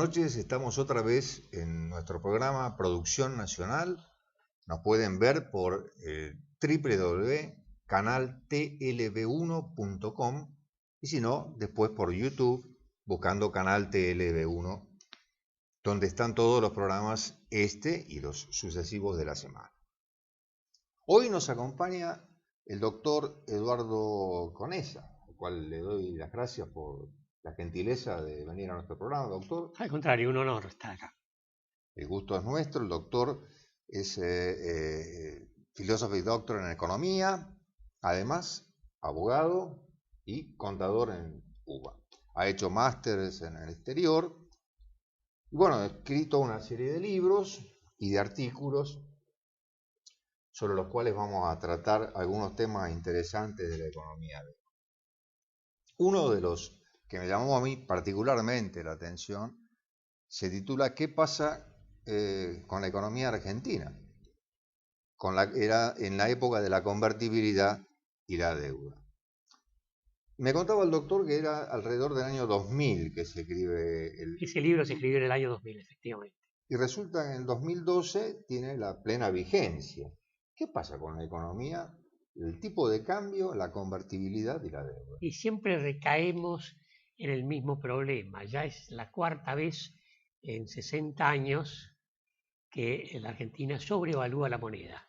noches, estamos otra vez en nuestro programa Producción Nacional. Nos pueden ver por www.canaltlb1.com y si no, después por YouTube, buscando Canal TLB1, donde están todos los programas y los sucesivos de la semana. Hoy nos acompaña el doctor Eduardo Conesa, al cual le doy las gracias por la gentileza de venir a nuestro programa, doctor. Al contrario, un honor estar acá. El gusto es nuestro. El doctor es filósofo y doctor en economía, además abogado y contador en Cuba. Ha hecho másteres en el exterior y bueno, ha escrito una serie de libros y de artículos sobre los cuales vamos a tratar algunos temas interesantes de la economía. Uno de los que me llamó a mí particularmente la atención se titula ¿Qué pasa con la economía argentina? Era en la época de la convertibilidad y la deuda. Me contaba el doctor que era alrededor del año 2000 que se escribe Ese libro se escribió en el año 2000, efectivamente. Y resulta que en el 2012 tiene la plena vigencia. ¿Qué pasa con la economía? El tipo de cambio, la convertibilidad y la deuda. Y siempre recaemos en el mismo problema. Ya es la cuarta vez en 60 años que la Argentina sobrevalúa la moneda.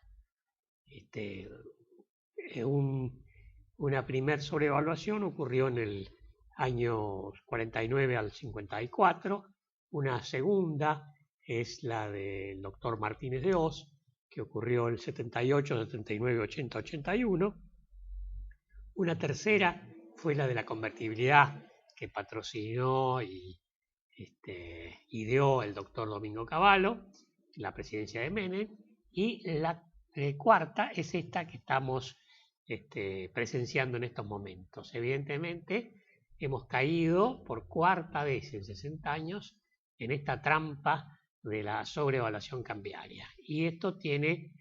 Una primer sobrevaluación ocurrió en el año 49 al 54, una segunda es la del doctor Martínez de Hoz, que ocurrió el 78, 79, 80, 81. Una tercera fue la de la convertibilidad que patrocinó y ideó el doctor Domingo Cavallo, la presidencia de Menem, y la cuarta es esta que estamos presenciando en estos momentos. Evidentemente, hemos caído por cuarta vez en 60 años en esta trampa de la sobrevaluación cambiaria. Y esto tiene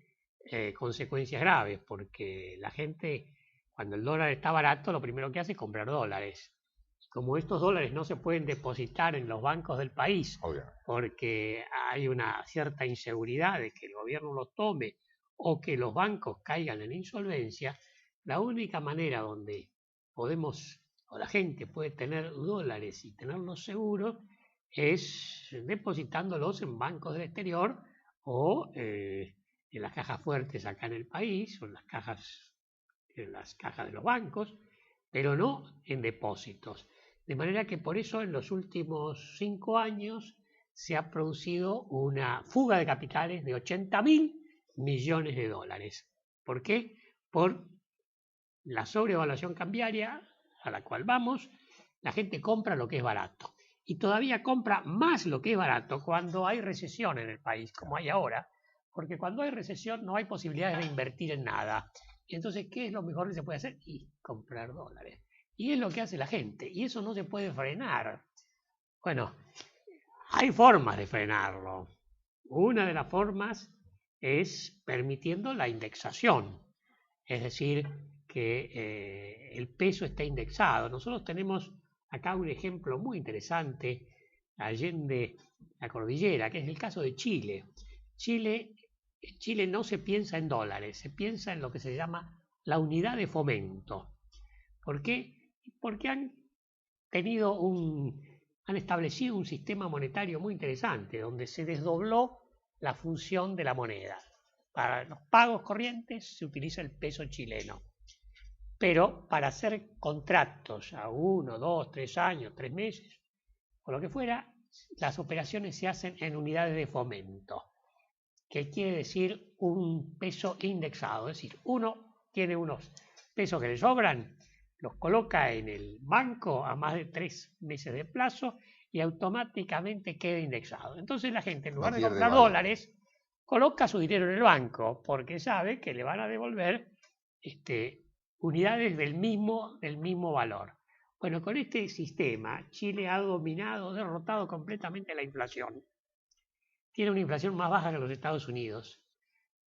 consecuencias graves, porque la gente, cuando el dólar está barato, lo primero que hace es comprar dólares. Como estos dólares no se pueden depositar en los bancos del país, porque hay una cierta inseguridad de que el gobierno los tome o que los bancos caigan en insolvencia, la única manera donde podemos, o la gente puede tener dólares y tenerlos seguros, es depositándolos en bancos del exterior o en las cajas fuertes acá en el país, o en las cajas de los bancos, pero no en depósitos. De manera que por eso en los últimos 5 años se ha producido una fuga de capitales de 80.000 millones de dólares. ¿Por qué? Por la sobrevaluación cambiaria a la cual vamos. La gente compra lo que es barato y todavía compra más lo que es barato cuando hay recesión en el país, como hay ahora, porque cuando hay recesión no hay posibilidades de invertir en nada. Y entonces, ¿qué es lo mejor que se puede hacer? Y comprar dólares. Y es lo que hace la gente, y eso no se puede frenar. Bueno, hay formas de frenarlo. Una de las formas es permitiendo la indexación, es decir, que el peso esté indexado. Nosotros tenemos acá un ejemplo muy interesante, allende la cordillera, que es el caso de Chile. Chile no se piensa en dólares, se piensa en lo que se llama la unidad de fomento. ¿Por qué? Porque han establecido un sistema monetario muy interesante, donde se desdobló la función de la moneda. Para los pagos corrientes se utiliza el peso chileno, pero para hacer contratos a 1, 2, 3 años, 3 meses, o lo que fuera, las operaciones se hacen en unidades de fomento, que quiere decir un peso indexado, es decir, uno tiene unos pesos que le sobran, los coloca en el banco a más de 3 meses de plazo y automáticamente queda indexado. Entonces la gente, en lugar de comprar dólares, coloca su dinero en el banco porque sabe que le van a devolver unidades del mismo valor. Bueno, con este sistema, Chile ha derrotado completamente la inflación. Tiene una inflación más baja que los Estados Unidos.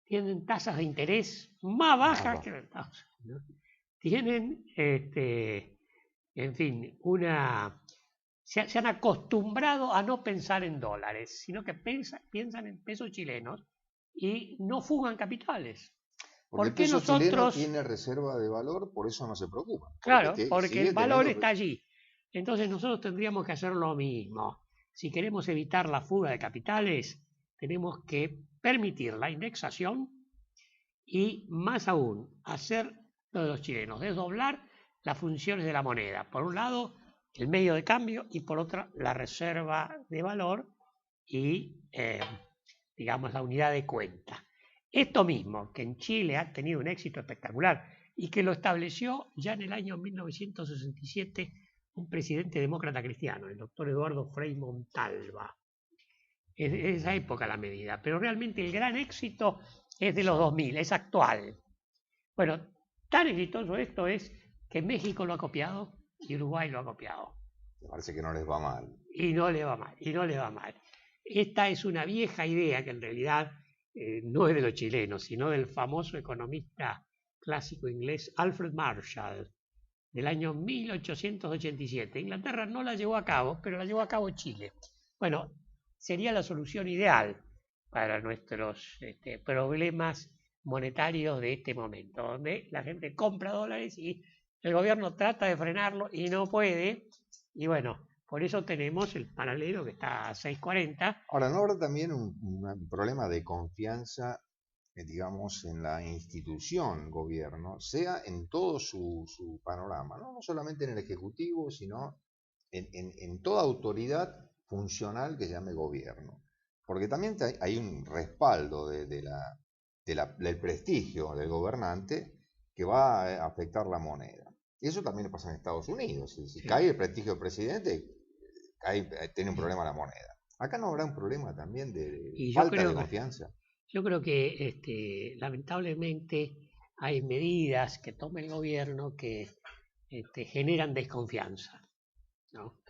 Tienen tasas de interés más bajas que los Estados Unidos. Tienen, en fin, una se han acostumbrado a no pensar en dólares, sino que piensan en pesos chilenos y no fugan capitales. Porque el peso chileno tiene reserva de valor, por eso no se preocupa. Claro, porque el valor está allí. Entonces nosotros tendríamos que hacer lo mismo. Si queremos evitar la fuga de capitales, tenemos que permitir la indexación y, más aún, hacer lo de los chilenos, desdoblar las funciones de la moneda. Por un lado, el medio de cambio y por otra, la reserva de valor y, digamos, la unidad de cuenta. Esto mismo, que en Chile ha tenido un éxito espectacular y que lo estableció ya en el año 1967 un presidente demócrata cristiano, el doctor Eduardo Frei Montalva. Es de esa época la medida, pero realmente el gran éxito es de los 2000, es actual. Bueno, tan exitoso esto es que México lo ha copiado y Uruguay lo ha copiado. Me parece que no les va mal. Y no le va mal, y no le va mal. Esta es una vieja idea que en realidad no es de los chilenos, sino del famoso economista clásico inglés Alfred Marshall, del año 1887. Inglaterra no la llevó a cabo, pero la llevó a cabo Chile. Bueno, sería la solución ideal para nuestros problemas monetarios de este momento, donde la gente compra dólares y el gobierno trata de frenarlo y no puede, y bueno, por eso tenemos el paralelo que está a 6.40. Ahora, ¿no habrá también un problema de confianza, digamos, en la institución gobierno, sea en todo su panorama, ¿no? No solamente en el Ejecutivo, sino en toda autoridad funcional que llame gobierno? Porque también hay un respaldo del prestigio del gobernante que va a afectar la moneda. Y eso también pasa en Estados Unidos. Si cae el prestigio del presidente, tiene un problema la moneda. Acá no habrá un problema también de falta de confianza. Yo creo que lamentablemente hay medidas que toma el gobierno que generan desconfianza, ¿no?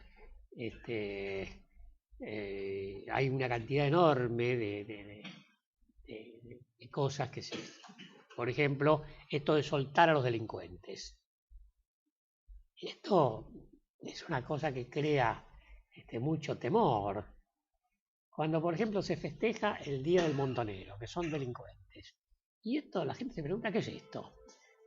Hay una cantidad enorme de cosas que se... Por ejemplo, esto de soltar a los delincuentes. Esto es una cosa que crea mucho temor. Cuando, por ejemplo, se festeja el Día del Montonero, que son delincuentes. Y esto, la gente se pregunta, ¿qué es esto?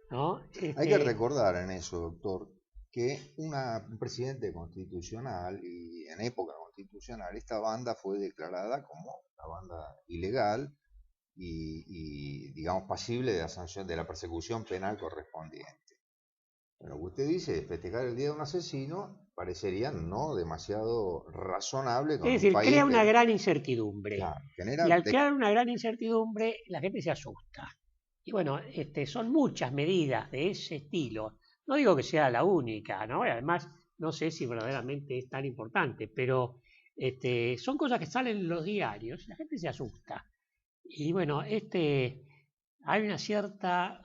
¿No? Hay que recordar en eso, doctor, que un presidente constitucional, y en época constitucional, esta banda fue declarada como una banda ilegal y digamos, pasible de la sanción, de la persecución penal correspondiente. Lo que usted dice, festejar el día de un asesino parecería no demasiado razonable. Es decir, crea una gran incertidumbre. Claro, y al crear una gran incertidumbre, la gente se asusta. Y bueno, son muchas medidas de ese estilo. No digo que sea la única, ¿no? Y además, no sé si verdaderamente es tan importante, pero son cosas que salen en los diarios y la gente se asusta. Y bueno, hay una cierta,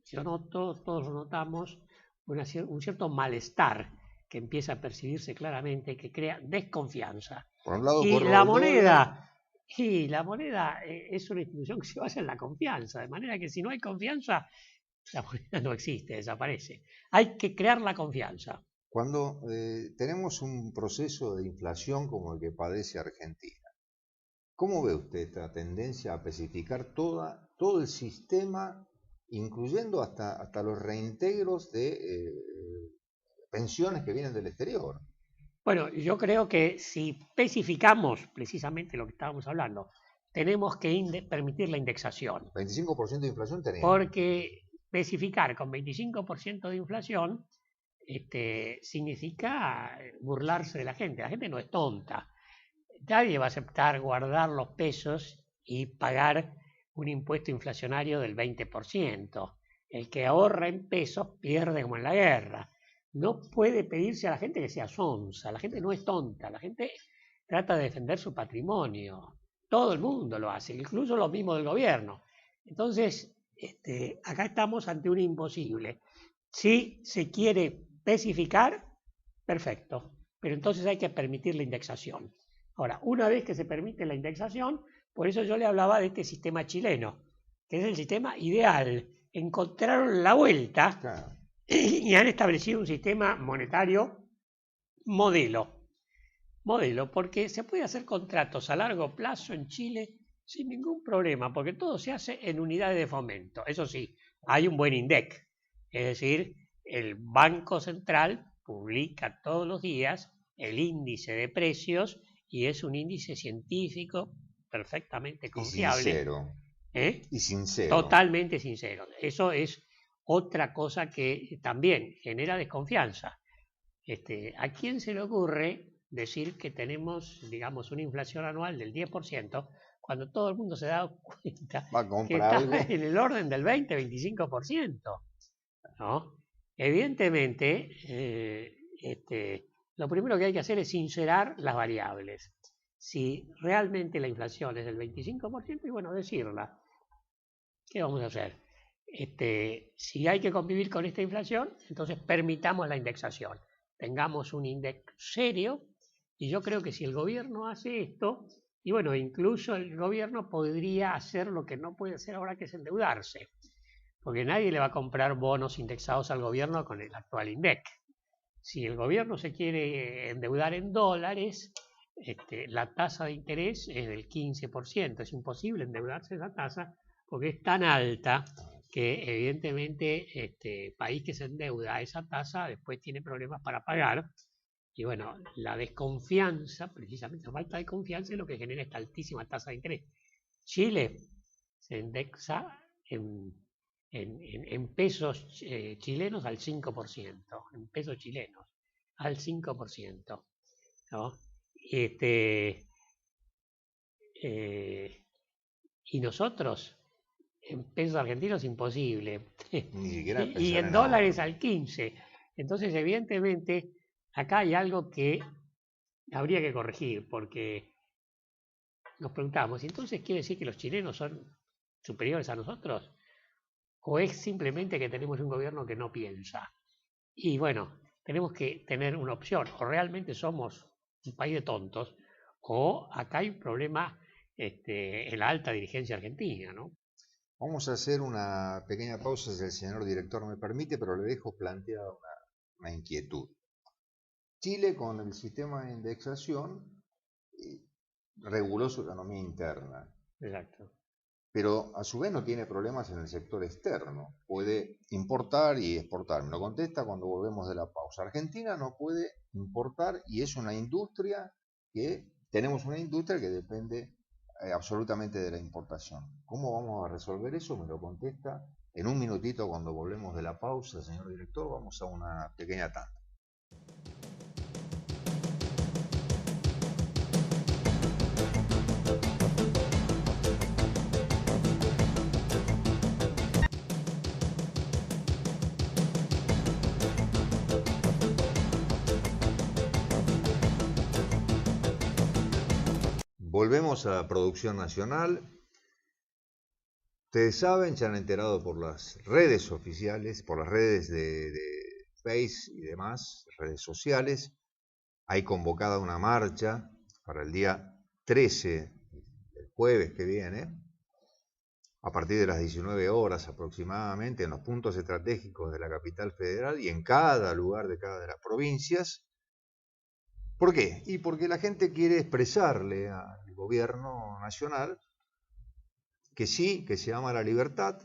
yo noto, todos lo notamos, un cierto malestar que empieza a percibirse claramente, que crea desconfianza. Por un lado, y la moneda es una institución que se basa en la confianza, de manera que si no hay confianza, la moneda no existe, desaparece. Hay que crear la confianza. Cuando tenemos un proceso de inflación como el que padece Argentina, ¿cómo ve usted esta tendencia a especificar todo el sistema, incluyendo hasta los reintegros de pensiones que vienen del exterior? Bueno, yo creo que si especificamos precisamente lo que estábamos hablando, tenemos que permitir la indexación. 25% de inflación tenemos. Porque especificar con 25% de inflación significa burlarse de la gente. La gente no es tonta. Nadie va a aceptar guardar los pesos y pagar un impuesto inflacionario del 20%. El que ahorra en pesos pierde como en la guerra. No puede pedirse a la gente que sea sonsa. La gente no es tonta. La gente trata de defender su patrimonio. Todo el mundo lo hace, incluso lo mismo del gobierno. Entonces, acá estamos ante un imposible. Si se quiere especificar, perfecto. Pero entonces hay que permitir la indexación. Ahora, una vez que se permite la indexación, por eso yo le hablaba de este sistema chileno, que es el sistema ideal. Encontraron la vuelta y han establecido un sistema monetario modelo. modelo, porque se puede hacer contratos a largo plazo en Chile sin ningún problema, porque todo se hace en unidades de fomento. Eso sí, hay un buen INDEC, es decir, el Banco Central publica todos los días el índice de precios y es un índice científico perfectamente confiable. Y sincero. Totalmente sincero. Eso es otra cosa que también genera desconfianza. ¿A quién se le ocurre decir que tenemos, digamos, una inflación anual del 10% cuando todo el mundo se da cuenta que está en el orden del 20-25%? ¿No? Evidentemente, lo primero que hay que hacer es sincerar las variables. Si realmente la inflación es del 25%, y bueno, decirla. ¿Qué vamos a hacer? Si hay que convivir con esta inflación, entonces permitamos la indexación. Tengamos un INDEC serio, y yo creo que si el gobierno hace esto, y bueno, incluso el gobierno podría hacer lo que no puede hacer ahora, que es endeudarse, porque nadie le va a comprar bonos indexados al gobierno con el actual INDEC. Si el gobierno se quiere endeudar en dólares, la tasa de interés es del 15%. Es imposible endeudarse esa tasa porque es tan alta que evidentemente país que se endeuda a esa tasa después tiene problemas para pagar. Y bueno, la desconfianza, precisamente la falta de confianza, es lo que genera esta altísima tasa de interés. Chile se indexa en pesos chilenos al 5%, en pesos chilenos al 5%, ¿no? Y nosotros en pesos argentinos imposible, Ni siquiera y en dólares al 15%. Entonces, evidentemente, acá hay algo que habría que corregir, porque nos preguntamos, ¿entonces quiere decir que los chilenos son superiores a nosotros? ¿O es simplemente que tenemos un gobierno que no piensa? Y bueno, tenemos que tener una opción: o realmente somos un país de tontos, o acá hay un problema en la alta dirigencia argentina, ¿no? Vamos a hacer una pequeña pausa, si el señor director me permite, pero le dejo planteada una inquietud. Chile, con el sistema de indexación, reguló su economía interna. Exacto. Pero a su vez no tiene problemas en el sector externo. Puede importar y exportar. Me lo contesta cuando volvemos de la pausa. Argentina no puede importar y es una industria tenemos una industria que depende absolutamente de la importación. ¿Cómo vamos a resolver eso? Me lo contesta en un minutito cuando volvemos de la pausa, señor director. Vamos a una pequeña tanda. Volvemos a producción nacional. Ustedes saben, se han enterado por las redes oficiales, por las redes de Face y demás, redes sociales. Hay convocada una marcha para el día 13, el jueves que viene, a partir de las 19 horas aproximadamente, en los puntos estratégicos de la capital federal y en cada lugar de cada de las provincias. ¿Por qué? Y porque la gente quiere expresarle al gobierno nacional que sí, que se ama la libertad,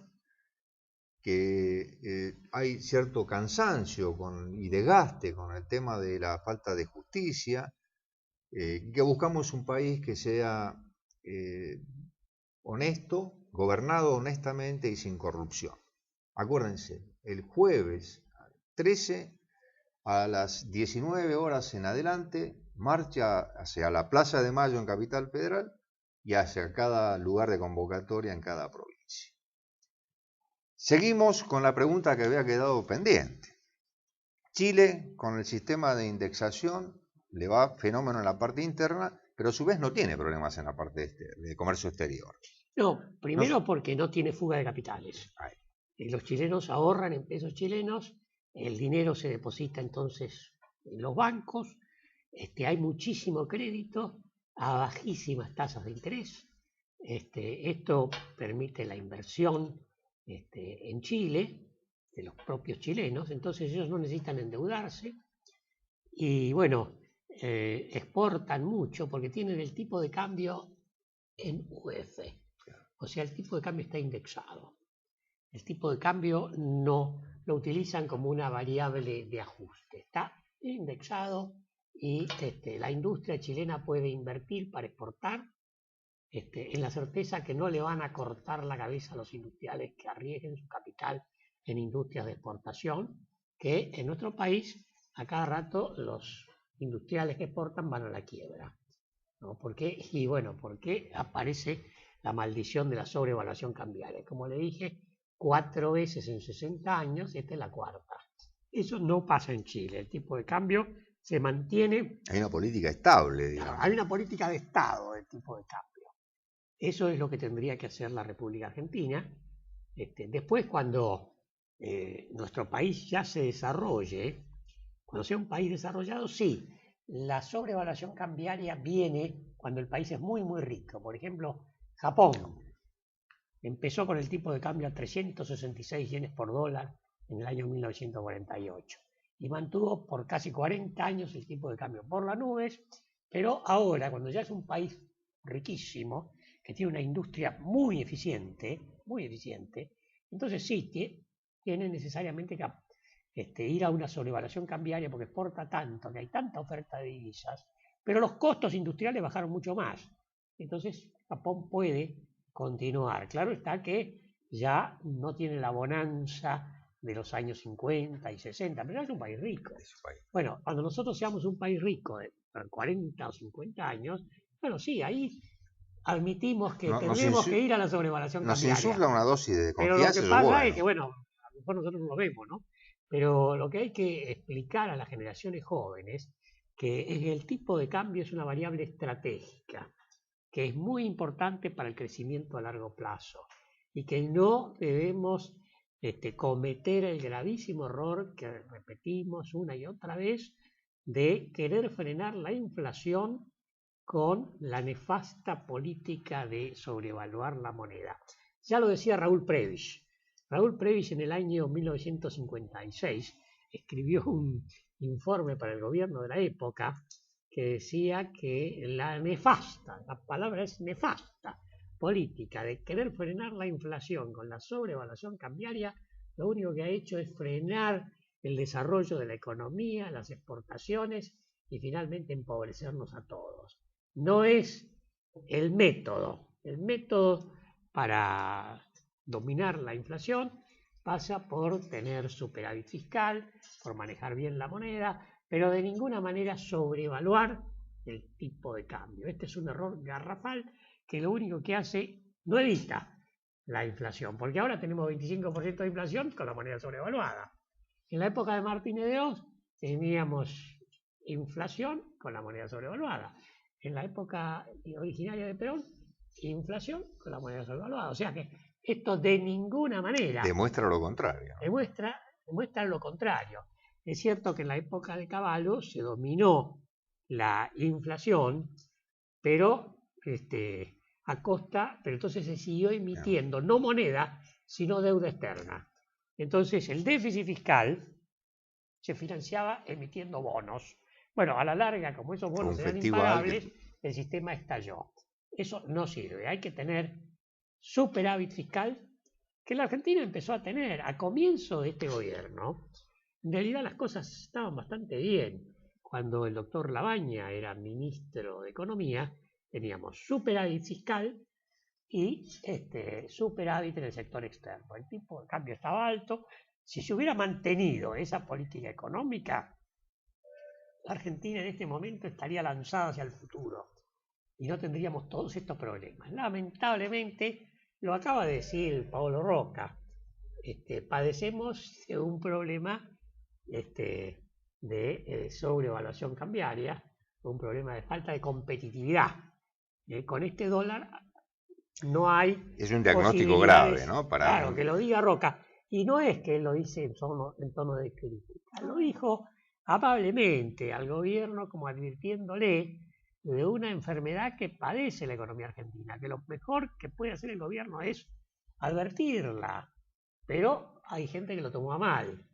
que hay cierto cansancio y desgaste con el tema de la falta de justicia, que buscamos un país que sea honesto, gobernado honestamente y sin corrupción. Acuérdense, el jueves 13 a las 19 horas en adelante, marcha hacia la Plaza de Mayo en Capital Federal y hacia cada lugar de convocatoria en cada provincia. Seguimos con la pregunta que había quedado pendiente. Chile, con el sistema de indexación, le va fenómeno en la parte interna, pero a su vez no tiene problemas en la parte de comercio exterior. No, primero porque no tiene fuga de capitales. Los chilenos ahorran en pesos chilenos, el dinero se deposita entonces en los bancos, hay muchísimo crédito a bajísimas tasas de interés. Esto permite la inversión en Chile, de los propios chilenos, entonces ellos no necesitan endeudarse. Y bueno, exportan mucho porque tienen el tipo de cambio en UF. O sea, el tipo de cambio está indexado. El tipo de cambio no lo utilizan como una variable de ajuste. Está indexado y la industria chilena puede invertir para exportar en la certeza que no le van a cortar la cabeza a los industriales que arriesguen su capital en industrias de exportación, que en nuestro país a cada rato los industriales que exportan van a la quiebra, ¿no? ¿Por qué? Y bueno, porque aparece la maldición de la sobrevaluación cambiaria. Como le dije, 4 veces en 60 años, esta es la cuarta. Eso no pasa en Chile, el tipo de cambio se mantiene. Hay una política estable, digamos. Hay una política de Estado del tipo de cambio. Eso es lo que tendría que hacer la República Argentina. Después, cuando nuestro país ya se desarrolle, cuando sea un país desarrollado, sí, la sobrevaluación cambiaria viene cuando el país es muy, muy rico. Por ejemplo, Japón empezó con el tipo de cambio a 366 yenes por dólar en el año 1948 y mantuvo por casi 40 años el tipo de cambio por las nubes, pero ahora, cuando ya es un país riquísimo, que tiene una industria muy eficiente, entonces sí, tiene necesariamente que ir a una sobrevaluación cambiaria porque exporta tanto, que hay tanta oferta de divisas, pero los costos industriales bajaron mucho más. Entonces Japón puede continuar. Claro está que ya no tiene la bonanza de los años 50 y 60, pero es un país rico. Bueno, cuando nosotros seamos un país rico de 40 o 50 años, bueno, sí, ahí admitimos que tendremos que ir a la sobrevaluación cambiaria. Nos insufla una dosis de confianza. Pero lo que pasa es que, bueno, a lo mejor nosotros no lo vemos, ¿no? Pero lo que hay que explicar a las generaciones jóvenes que el tipo de cambio es una variable estratégica, que es muy importante para el crecimiento a largo plazo y que no debemos cometer el gravísimo error que repetimos una y otra vez de querer frenar la inflación con la nefasta política de sobrevaluar la moneda. Ya lo decía Raúl Prebisch. Raúl Prebisch en el año 1956 escribió un informe para el gobierno de la época que decía que la palabra es nefasta, política de querer frenar la inflación con la sobrevaluación cambiaria, lo único que ha hecho es frenar el desarrollo de la economía, las exportaciones y finalmente empobrecernos a todos. No es el método. El método para dominar la inflación pasa por tener superávit fiscal, por manejar bien la moneda, pero de ninguna manera sobrevaluar el tipo de cambio. Este es un error garrafal que lo único que hace no evita la inflación, porque ahora tenemos 25% de inflación con la moneda sobrevaluada. En la época de Martínez de Hoz teníamos inflación con la moneda sobrevaluada. En la época originaria de Perón, inflación con la moneda sobrevaluada. O sea que esto de ninguna manera demuestra lo contrario. Demuestra lo contrario. Es cierto que en la época de Cavallo se dominó la inflación, pero pero entonces se siguió emitiendo no moneda, sino deuda externa. Entonces el déficit fiscal se financiaba emitiendo bonos. Bueno, a la larga, como esos bonos eran impagables, el sistema estalló. Eso no sirve. Hay que tener superávit fiscal, que la Argentina empezó a tener a comienzo de este gobierno. En realidad las cosas estaban bastante bien. Cuando el doctor Labaña era ministro de Economía, teníamos superávit fiscal y superávit en el sector externo. El tipo de cambio estaba alto. Si se hubiera mantenido esa política económica, la Argentina en este momento estaría lanzada hacia el futuro y no tendríamos todos estos problemas. Lamentablemente, lo acaba de decir Paolo Roca, padecemos de un problema de sobrevaluación cambiaria, un problema de falta de competitividad. Con este dólar no hay... Es un diagnóstico grave, ¿no? Claro, que lo diga Roca. Y no es que él lo dice en tono de crítica, lo dijo amablemente al gobierno como advirtiéndole de una enfermedad que padece la economía argentina, que lo mejor que puede hacer el gobierno es advertirla, pero hay gente que lo tomó a mal.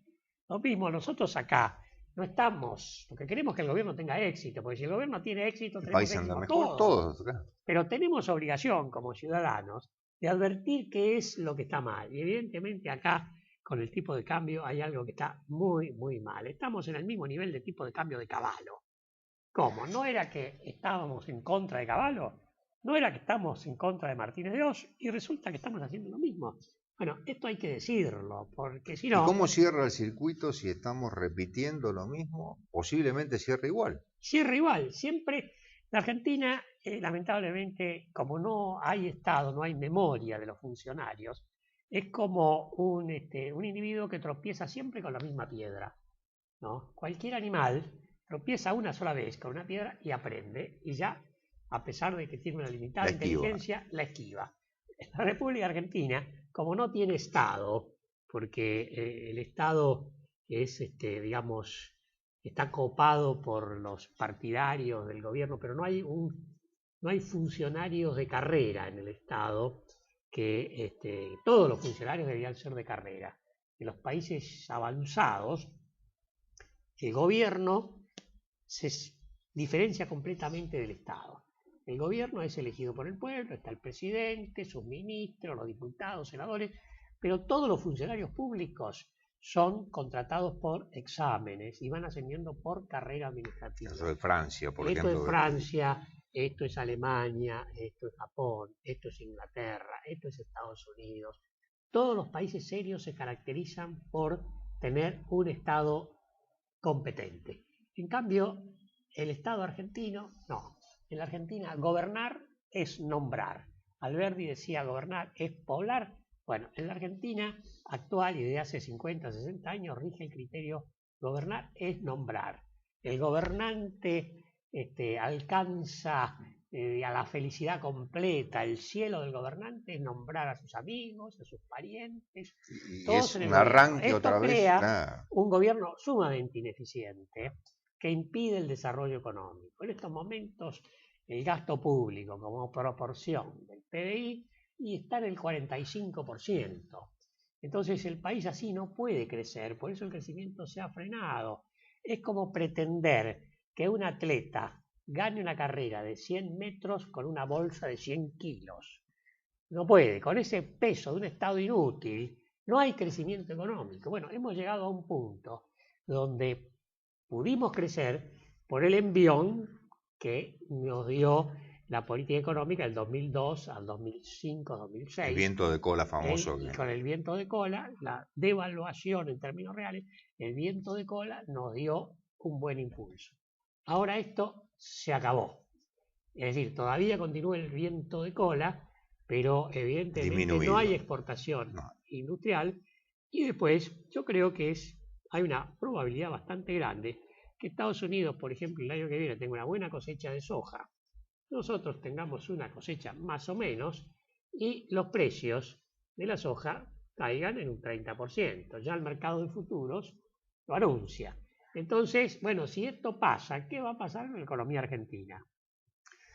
Lo mismo nosotros acá, no estamos, porque queremos que el gobierno tenga éxito, porque si el gobierno tiene éxito, El tenemos país anda éxito mejor, todos. claro. Pero tenemos obligación como ciudadanos de advertir qué es lo que está mal. Y evidentemente acá, con el tipo de cambio, hay algo que está muy, muy mal. Estamos en el mismo nivel de tipo de cambio de Cavallo. ¿Cómo? ¿No era que estábamos en contra de Cavallo? ¿No era que estamos en contra de Martínez de Oz? Y resulta que estamos haciendo lo mismo. Bueno, esto hay que decirlo, porque si ¿Y no... cómo cierra el circuito si estamos repitiendo lo mismo? Posiblemente cierra igual. Cierra igual. Siempre la Argentina, lamentablemente, como no hay Estado, no hay memoria de los funcionarios, es como un individuo que tropieza siempre con la misma piedra, ¿no? Cualquier animal tropieza una sola vez con una piedra y aprende, y ya, a pesar de que tiene una limitada inteligencia, la esquiva. La República Argentina, como no tiene Estado, porque el Estado es, digamos, está copado por los partidarios del gobierno, pero no hay funcionarios de carrera en el Estado, que todos los funcionarios deberían ser de carrera. En los países avanzados, el gobierno se diferencia completamente del Estado. El gobierno es elegido por el pueblo, está el presidente, sus ministros, los diputados, senadores, pero todos los funcionarios públicos son contratados por exámenes y van ascendiendo por carrera administrativa. Eso de Francia, por ejemplo. Esto es Francia, esto es Alemania, esto es Japón, esto es Inglaterra, esto es Estados Unidos. Todos los países serios se caracterizan por tener un Estado competente. En cambio, el Estado argentino, no. En la Argentina, gobernar es nombrar. Alberdi decía gobernar es poblar. Bueno, en la Argentina actual y de hace 50, 60 años rige el criterio gobernar es nombrar. El gobernante alcanza a la felicidad completa. El cielo del gobernante es nombrar a sus amigos, a sus parientes. Y todos es en el un arranque Esto otra vez. crea un gobierno sumamente ineficiente que impide el desarrollo económico. En estos momentos el gasto público como proporción del PBI y está en el 45%. Entonces el país así no puede crecer, por eso el crecimiento se ha frenado. Es como pretender que un atleta gane una carrera de 100 metros con una bolsa de 100 kilos. No puede, con ese peso de un Estado inútil no hay crecimiento económico. Bueno, hemos llegado a un punto donde pudimos crecer por el envión que nos dio la política económica del 2002 al 2005, 2006. El viento de cola famoso. Con el viento de cola, la devaluación en términos reales, el viento de cola nos dio un buen impulso. Ahora esto se acabó. Es decir, todavía continúa el viento de cola, pero evidentemente no hay exportación industrial. Y después, yo creo que hay una probabilidad bastante grande que Estados Unidos, por ejemplo, el año que viene tenga una buena cosecha de soja, nosotros tengamos una cosecha más o menos y los precios de la soja caigan en un 30%. Ya el mercado de futuros lo anuncia. Entonces, bueno, si esto pasa, ¿qué va a pasar en la economía argentina?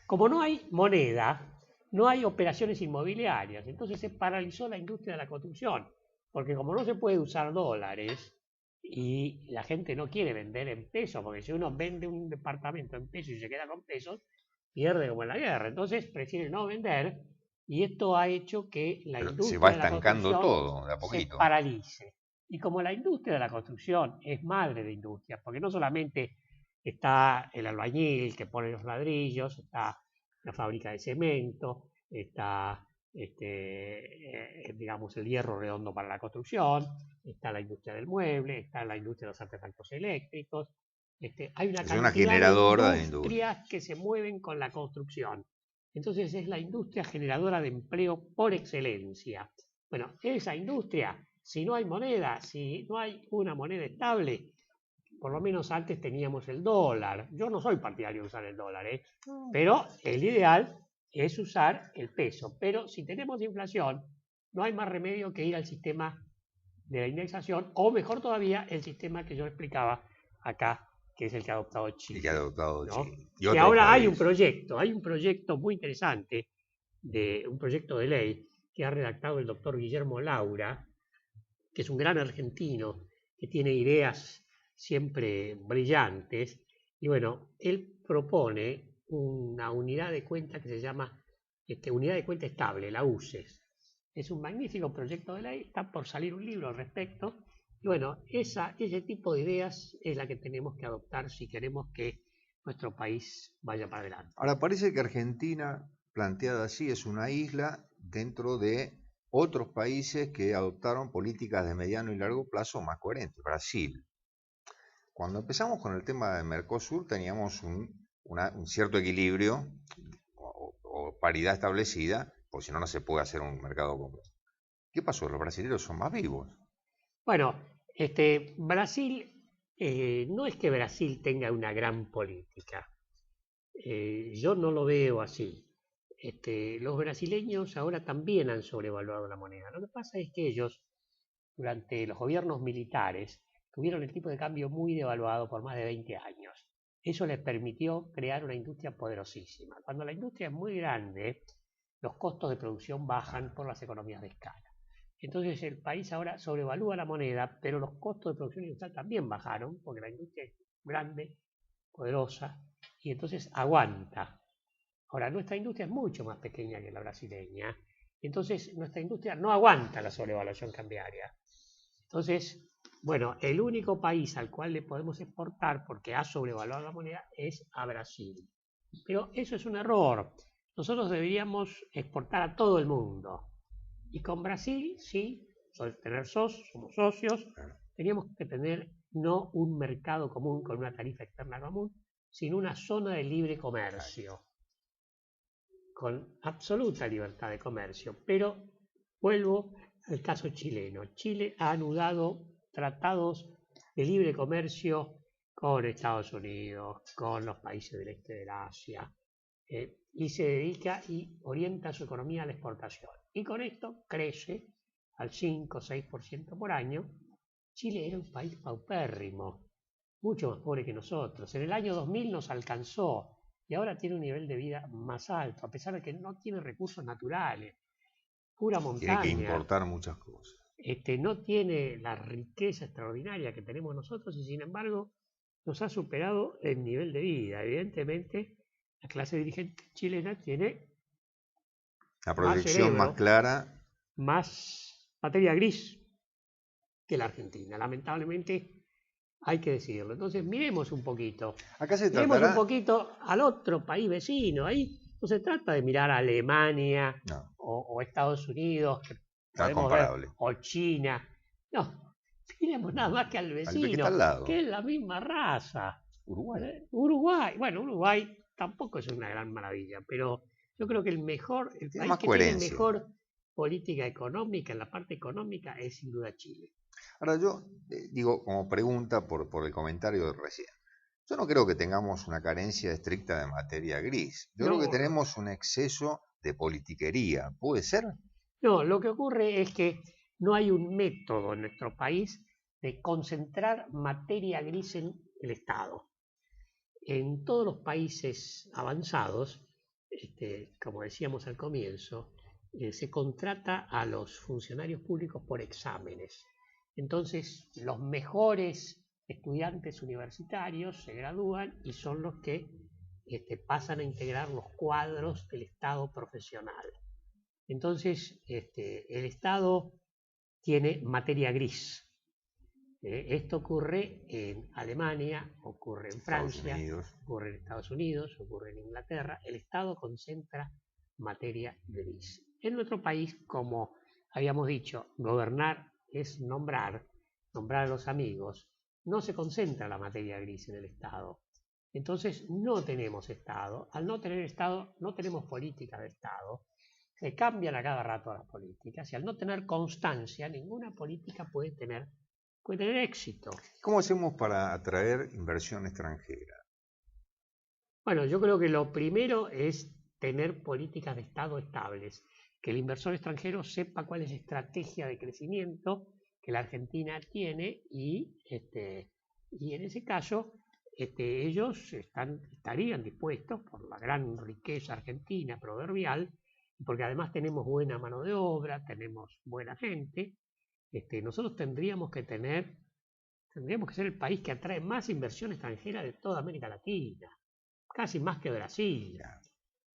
Como no hay moneda, no hay operaciones inmobiliarias, entonces se paralizó la industria de la construcción, porque como no se puede usar dólares y la gente no quiere vender en pesos, porque si uno vende un departamento en pesos y se queda con pesos, pierde como en la guerra. Entonces prefiere no vender y esto ha hecho que la industria se va estancando todo de a poquito. Se paralice. Y como la industria de la construcción es madre de industrias, porque no solamente está el albañil que pone los ladrillos, está la fábrica de cemento, está digamos el hierro redondo para la construcción, está la industria del mueble, está la industria de los artefactos eléctricos. Hay una cantidad generadora de industrias que se mueven con la construcción. Entonces es la industria generadora de empleo por excelencia. Bueno, esa industria, si no hay moneda, si no hay una moneda estable, por lo menos antes teníamos el dólar. Yo no soy partidario de usar el dólar, pero el ideal es usar el peso. Pero si tenemos inflación, no hay más remedio que ir al sistema de la indexación, o mejor todavía, el sistema que yo explicaba acá, que es el que ha adoptado Chile. Y ahora hay un proyecto muy interesante, un proyecto de ley que ha redactado el doctor Guillermo Laura, que es un gran argentino, que tiene ideas siempre brillantes. Y bueno, él propone una unidad de cuenta que se llama Unidad de Cuenta Estable, la UCES. Es un magnífico proyecto de ley, está por salir un libro al respecto. Y bueno, ese tipo de ideas es la que tenemos que adoptar si queremos que nuestro país vaya para adelante. Ahora, parece que Argentina, planteada así, es una isla dentro de otros países que adoptaron políticas de mediano y largo plazo más coherentes. Brasil. Cuando empezamos con el tema de Mercosur teníamos un cierto equilibrio o paridad establecida, porque si no, no se puede hacer un mercado completo. ¿Qué pasó? Los brasileños son más vivos. Bueno, Brasil, no es que Brasil tenga una gran política. Yo no lo veo así. Los brasileños ahora también han sobrevaluado la moneda. Lo que pasa es que ellos, durante los gobiernos militares, tuvieron el tipo de cambio muy devaluado por más de 20 años. Eso les permitió crear una industria poderosísima. Cuando la industria es muy grande, los costos de producción bajan por las economías de escala. Entonces el país ahora sobrevalúa la moneda, pero los costos de producción industrial también bajaron, porque la industria es grande, poderosa, y entonces aguanta. Ahora, nuestra industria es mucho más pequeña que la brasileña, entonces nuestra industria no aguanta la sobrevaluación cambiaria. Entonces, bueno, el único país al cual le podemos exportar porque ha sobrevaluado la moneda es a Brasil. Pero eso es un error. Nosotros deberíamos exportar a todo el mundo. Y con Brasil, sí, somos socios, teníamos que tener no un mercado común con una tarifa externa común, sino una zona de libre comercio, con absoluta libertad de comercio. Pero vuelvo al caso chileno. Chile ha anudado tratados de libre comercio con Estados Unidos, con los países del este del Asia, y se dedica y orienta su economía a la exportación. Y con esto crece al 5 o 6% por año. Chile era un país paupérrimo, mucho más pobre que nosotros. En el año 2000 nos alcanzó y ahora tiene un nivel de vida más alto, a pesar de que no tiene recursos naturales, pura montaña. Tiene que importar muchas cosas. No tiene la riqueza extraordinaria que tenemos nosotros y sin embargo nos ha superado el nivel de vida. Evidentemente, la clase dirigente chilena tiene la proyección más clara, más materia gris que la Argentina. Lamentablemente hay que decirlo. Entonces miremos un poquito. Acá se miremos tratará... un poquito al otro país vecino. Ahí no se trata de mirar a Alemania o Estados Unidos, que podemos ver, o China. No, miremos nada más que al vecino, que es la misma raza. Uruguay. Bueno, Uruguay tampoco es una gran maravilla, pero yo creo que el país que tiene mejor política económica, en la parte económica, es sin duda Chile. Ahora yo digo como pregunta por el comentario de recién. Yo no creo que tengamos una carencia estricta de materia gris. Yo creo que tenemos un exceso de politiquería. ¿Puede ser? No, lo que ocurre es que no hay un método en nuestro país de concentrar materia gris en el Estado. En todos los países avanzados, como decíamos al comienzo, se contrata a los funcionarios públicos por exámenes. Entonces, los mejores estudiantes universitarios se gradúan y son los que pasan a integrar los cuadros del Estado profesional. Entonces, el Estado tiene materia gris. Esto ocurre en Alemania, ocurre en Francia, ocurre en Estados Unidos, ocurre en Inglaterra. El Estado concentra materia gris. En nuestro país, como habíamos dicho, gobernar es nombrar a los amigos. No se concentra la materia gris en el Estado. Entonces no tenemos Estado. Al no tener Estado, no tenemos política de Estado. Se cambian a cada rato las políticas y al no tener constancia, ninguna política puede tener éxito. ¿Cómo hacemos para atraer inversión extranjera? Bueno, yo creo que lo primero es tener políticas de Estado estables, que el inversor extranjero sepa cuál es la estrategia de crecimiento que la Argentina tiene y en ese caso ellos estarían dispuestos, por la gran riqueza argentina proverbial, porque además tenemos buena mano de obra, tenemos buena gente, nosotros tendríamos que tener tendríamos que ser el país que atrae más inversión extranjera de toda América Latina, casi más que Brasil,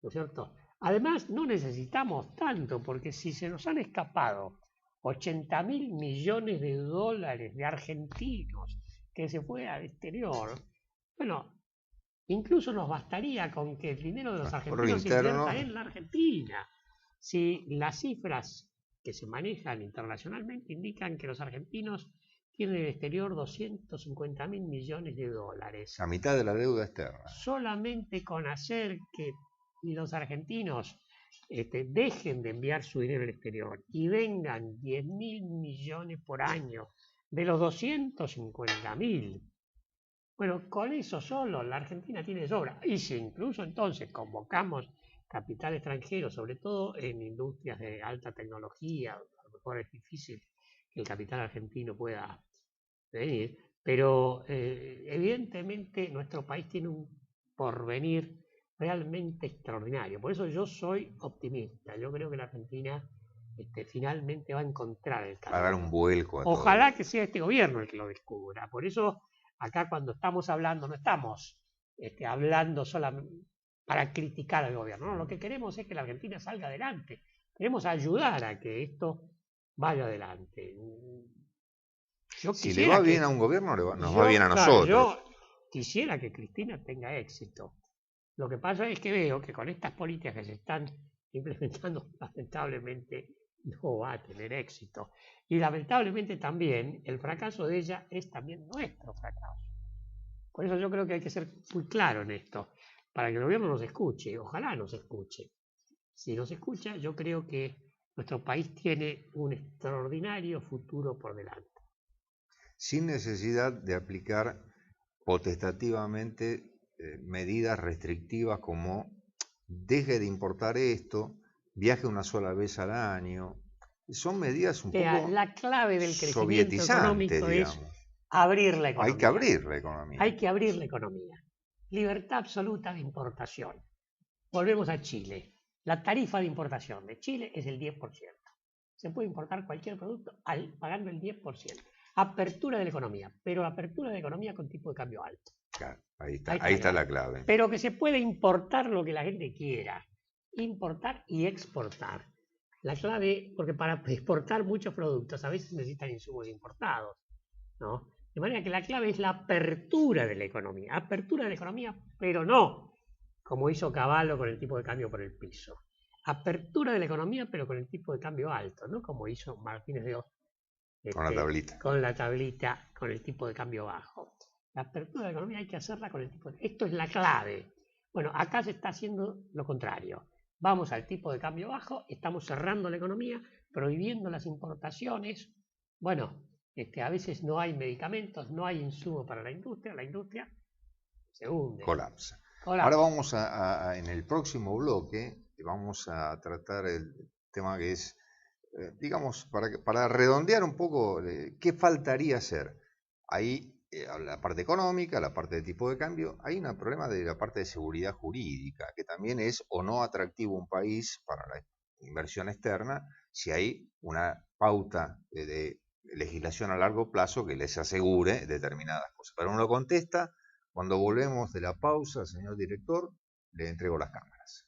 ¿no es cierto? Además, no necesitamos tanto, porque si se nos han escapado 80.000 millones de dólares de argentinos que se fue al exterior, bueno, incluso nos bastaría con que el dinero de los argentinos se invierta en la Argentina. Si las cifras que se manejan internacionalmente indican que los argentinos tienen en el exterior 250.000 millones de dólares. La mitad de la deuda externa. Solamente con hacer que los argentinos dejen de enviar su dinero al exterior y vengan 10.000 millones por año de los 250.000. Bueno, con eso solo la Argentina tiene sobra. Y si incluso entonces convocamos capital extranjero, sobre todo en industrias de alta tecnología, a lo mejor es difícil que el capital argentino pueda venir, pero evidentemente nuestro país tiene un porvenir realmente extraordinario. Por eso yo soy optimista. Yo creo que la Argentina finalmente va a encontrar el camino. Va a dar un vuelco a Ojalá que sea este gobierno el que lo descubra. Por eso acá cuando estamos hablando, no estamos hablando solamente para criticar al gobierno. No, lo que queremos es que la Argentina salga adelante. Queremos ayudar a que esto vaya adelante. Si le va bien a un gobierno, nos va bien a nosotros. Yo quisiera que Cristina tenga éxito. Lo que pasa es que veo que con estas políticas que se están implementando, lamentablemente no va a tener éxito. Y lamentablemente también el fracaso de ella es también nuestro fracaso. Por eso yo creo que hay que ser muy claro en esto, para que el gobierno nos escuche. Ojalá nos escuche. Si nos escucha, yo creo que nuestro país tiene un extraordinario futuro por delante. Sin necesidad de aplicar potestativamente medidas restrictivas como deje de importar esto, viaje una sola vez al año. Son medidas un poco la clave del crecimiento económico es abrir la economía. Hay que abrir la economía. Hay que abrir la economía. Libertad absoluta de importación. Volvemos a Chile. La tarifa de importación de Chile es el 10%. Se puede importar cualquier producto pagando el 10%. Apertura de la economía, pero apertura de la economía con tipo de cambio alto. Claro, ahí está la clave. Pero que se puede importar lo que la gente quiera. Importar y exportar. La clave, porque para exportar muchos productos a veces necesitan insumos importados, ¿no? De manera que la clave es la apertura de la economía. Apertura de la economía, pero no como hizo Cavallo con el tipo de cambio por el piso. Apertura de la economía, pero con el tipo de cambio alto, no como hizo Martínez de Oz. Con la tablita. Con la tablita, con el tipo de cambio bajo. La apertura de la economía hay que hacerla con el tipo de... Esto es la clave. Bueno, acá se está haciendo lo contrario. Vamos al tipo de cambio bajo, estamos cerrando la economía, prohibiendo las importaciones. Bueno, a veces no hay medicamentos, no hay insumo para la industria se hunde. Colapsa. Ahora vamos en el próximo bloque, vamos a tratar el tema que es, digamos, para redondear un poco, ¿qué faltaría hacer? Ahí, la parte económica, la parte de tipo de cambio, hay un problema de la parte de seguridad jurídica, que también es o no atractivo un país para la inversión externa si hay una pauta de legislación a largo plazo que les asegure determinadas cosas. Pero uno lo contesta. Cuando volvemos de la pausa, señor director, le entrego las cámaras.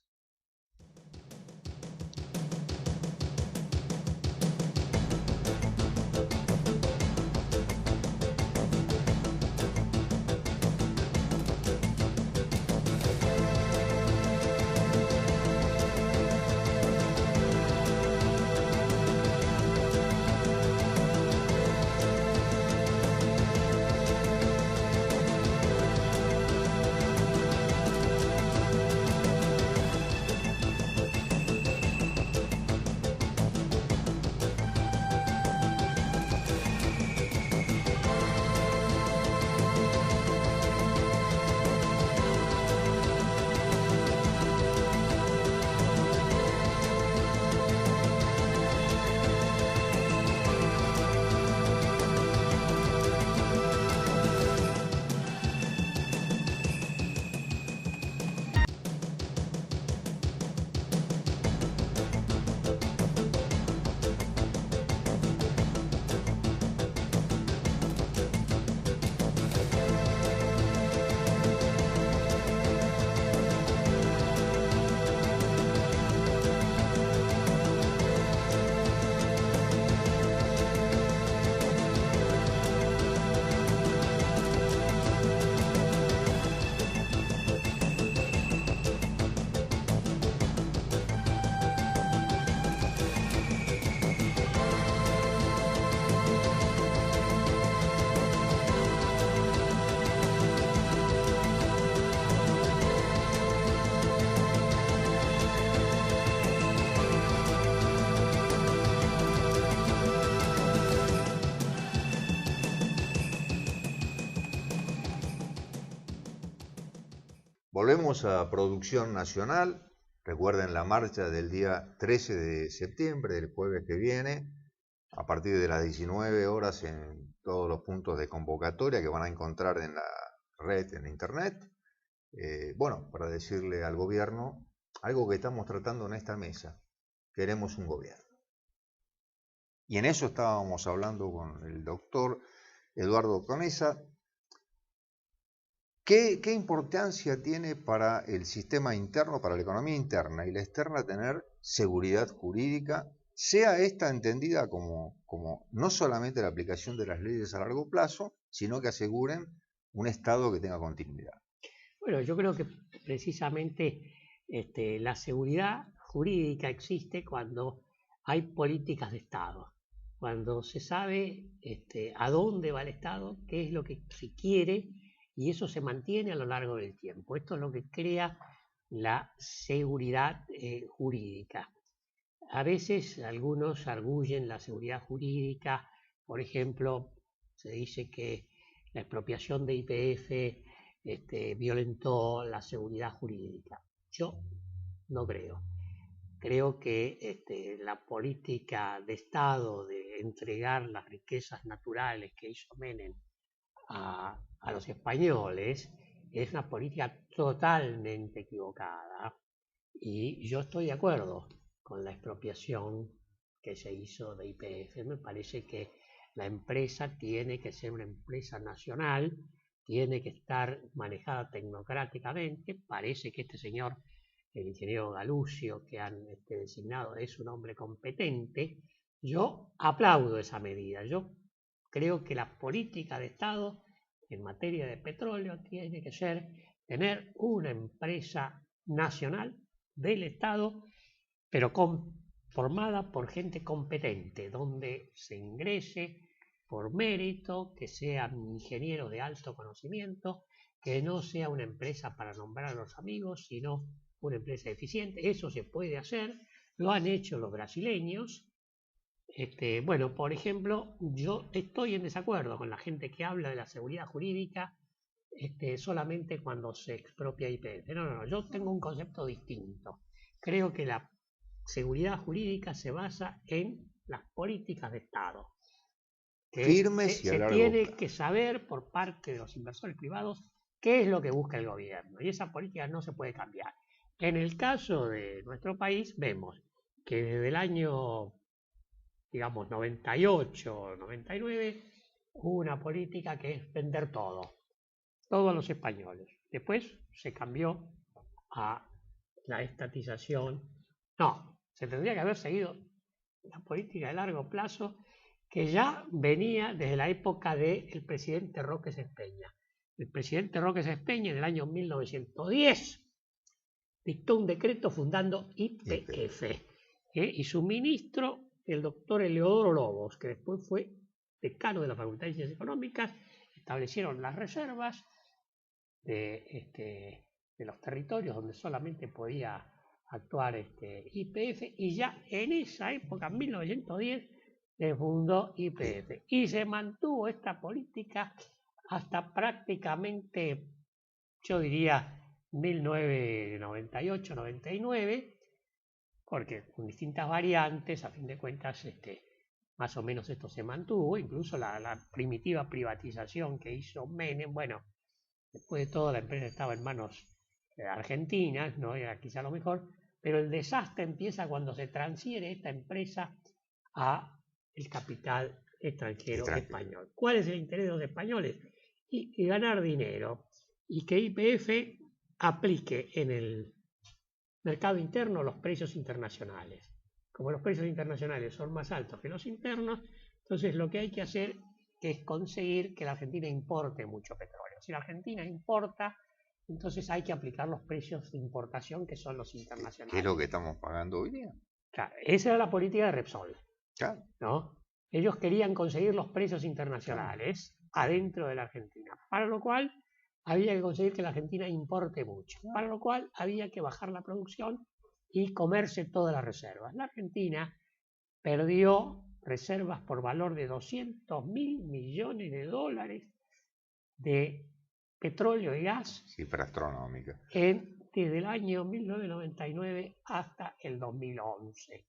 Volvemos a producción nacional. Recuerden la marcha del día 13 de septiembre, del jueves que viene, a partir de las 19 horas en todos los puntos de convocatoria que van a encontrar en la red, en internet. Bueno, para decirle al gobierno algo que estamos tratando en esta mesa. Queremos un gobierno. Y en eso estábamos hablando con el doctor Eduardo Conesa. ¿Qué importancia tiene para el sistema interno, para la economía interna y la externa, tener seguridad jurídica, sea esta entendida como no solamente la aplicación de las leyes a largo plazo, sino que aseguren un Estado que tenga continuidad? Bueno, yo creo que precisamente la seguridad jurídica existe cuando hay políticas de Estado, cuando se sabe a dónde va el Estado, qué es lo que se quiere, y eso se mantiene a lo largo del tiempo. Esto es lo que crea la seguridad jurídica. A veces algunos arguyen la seguridad jurídica, por ejemplo, se dice que la expropiación de YPF violentó la seguridad jurídica. Yo no creo. Creo que la política de Estado de entregar las riquezas naturales que hizo Menem a los españoles es una política totalmente equivocada, y yo estoy de acuerdo con la expropiación que se hizo de YPF. Me parece que la empresa tiene que ser una empresa nacional, tiene que estar manejada tecnocráticamente. Parece que este señor, el ingeniero Galuccio, que han designado, es un hombre competente. Yo aplaudo esa medida. Yo creo que la política de Estado en materia de petróleo tiene que ser tener una empresa nacional del Estado, pero formada por gente competente, donde se ingrese por mérito, que sean ingenieros de alto conocimiento, que no sea una empresa para nombrar a los amigos, sino una empresa eficiente. Eso se puede hacer, lo han hecho los brasileños. Bueno, por ejemplo, yo estoy en desacuerdo con la gente que habla de la seguridad jurídica solamente cuando se expropia YPF. No, yo tengo un concepto distinto. Creo que la seguridad jurídica se basa en las políticas de Estado, que Firmes y a se largo tiene plazo. que saber por parte de los inversores privados qué es lo que busca el gobierno, y esa política no se puede cambiar. En el caso de nuestro país vemos que desde el año, digamos, 98, 99, hubo una política que es vender todo a los españoles. Después se cambió a la estatización. No, se tendría que haber seguido la política de largo plazo que ya venía desde la época del presidente Roque Sespeña. El presidente Roque Sespeña en el año 1910 dictó un decreto fundando YPF, y su ministro, el doctor Eleodoro Lobos, que después fue decano de la Facultad de Ciencias Económicas, establecieron las reservas de los territorios donde solamente podía actuar YPF, y ya en esa época, en 1910, se fundó YPF y se mantuvo esta política hasta prácticamente, yo diría, 1998-99, porque con distintas variantes, a fin de cuentas, más o menos esto se mantuvo. Incluso la primitiva privatización que hizo Menem, bueno, después de todo la empresa estaba en manos argentinas, no era quizá lo mejor, pero el desastre empieza cuando se transfiere esta empresa a el capital extranjero español. ¿Cuál es el interés de los españoles? Y ganar dinero, y que YPF aplique en el mercado interno los precios internacionales. Como los precios internacionales son más altos que los internos, entonces lo que hay que hacer es conseguir que la Argentina importe mucho petróleo. Si la Argentina importa, entonces hay que aplicar los precios de importación, que son los internacionales. ¿Qué es lo que estamos pagando hoy día? Claro, esa era la política de Repsol. Claro. ¿No? Ellos querían conseguir los precios internacionales adentro de la Argentina, para lo cual había que conseguir que la Argentina importe mucho, para lo cual había que bajar la producción y comerse todas las reservas. La Argentina perdió reservas por valor de 200.000 millones de dólares de petróleo y gas Cifra astronómica. desde el año 1999 hasta el 2011.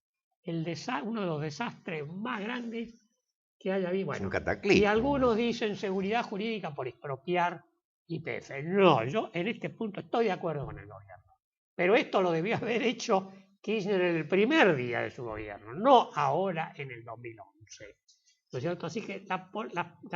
Uno de los desastres más grandes que haya habido. Es un Bueno, cataclismo. y algunos dicen seguridad jurídica por expropiar YPF. No, yo en este punto estoy de acuerdo con el gobierno. Pero esto lo debió haber hecho Kirchner en el primer día de su gobierno, no ahora en el 2011. ¿No es cierto? Así que la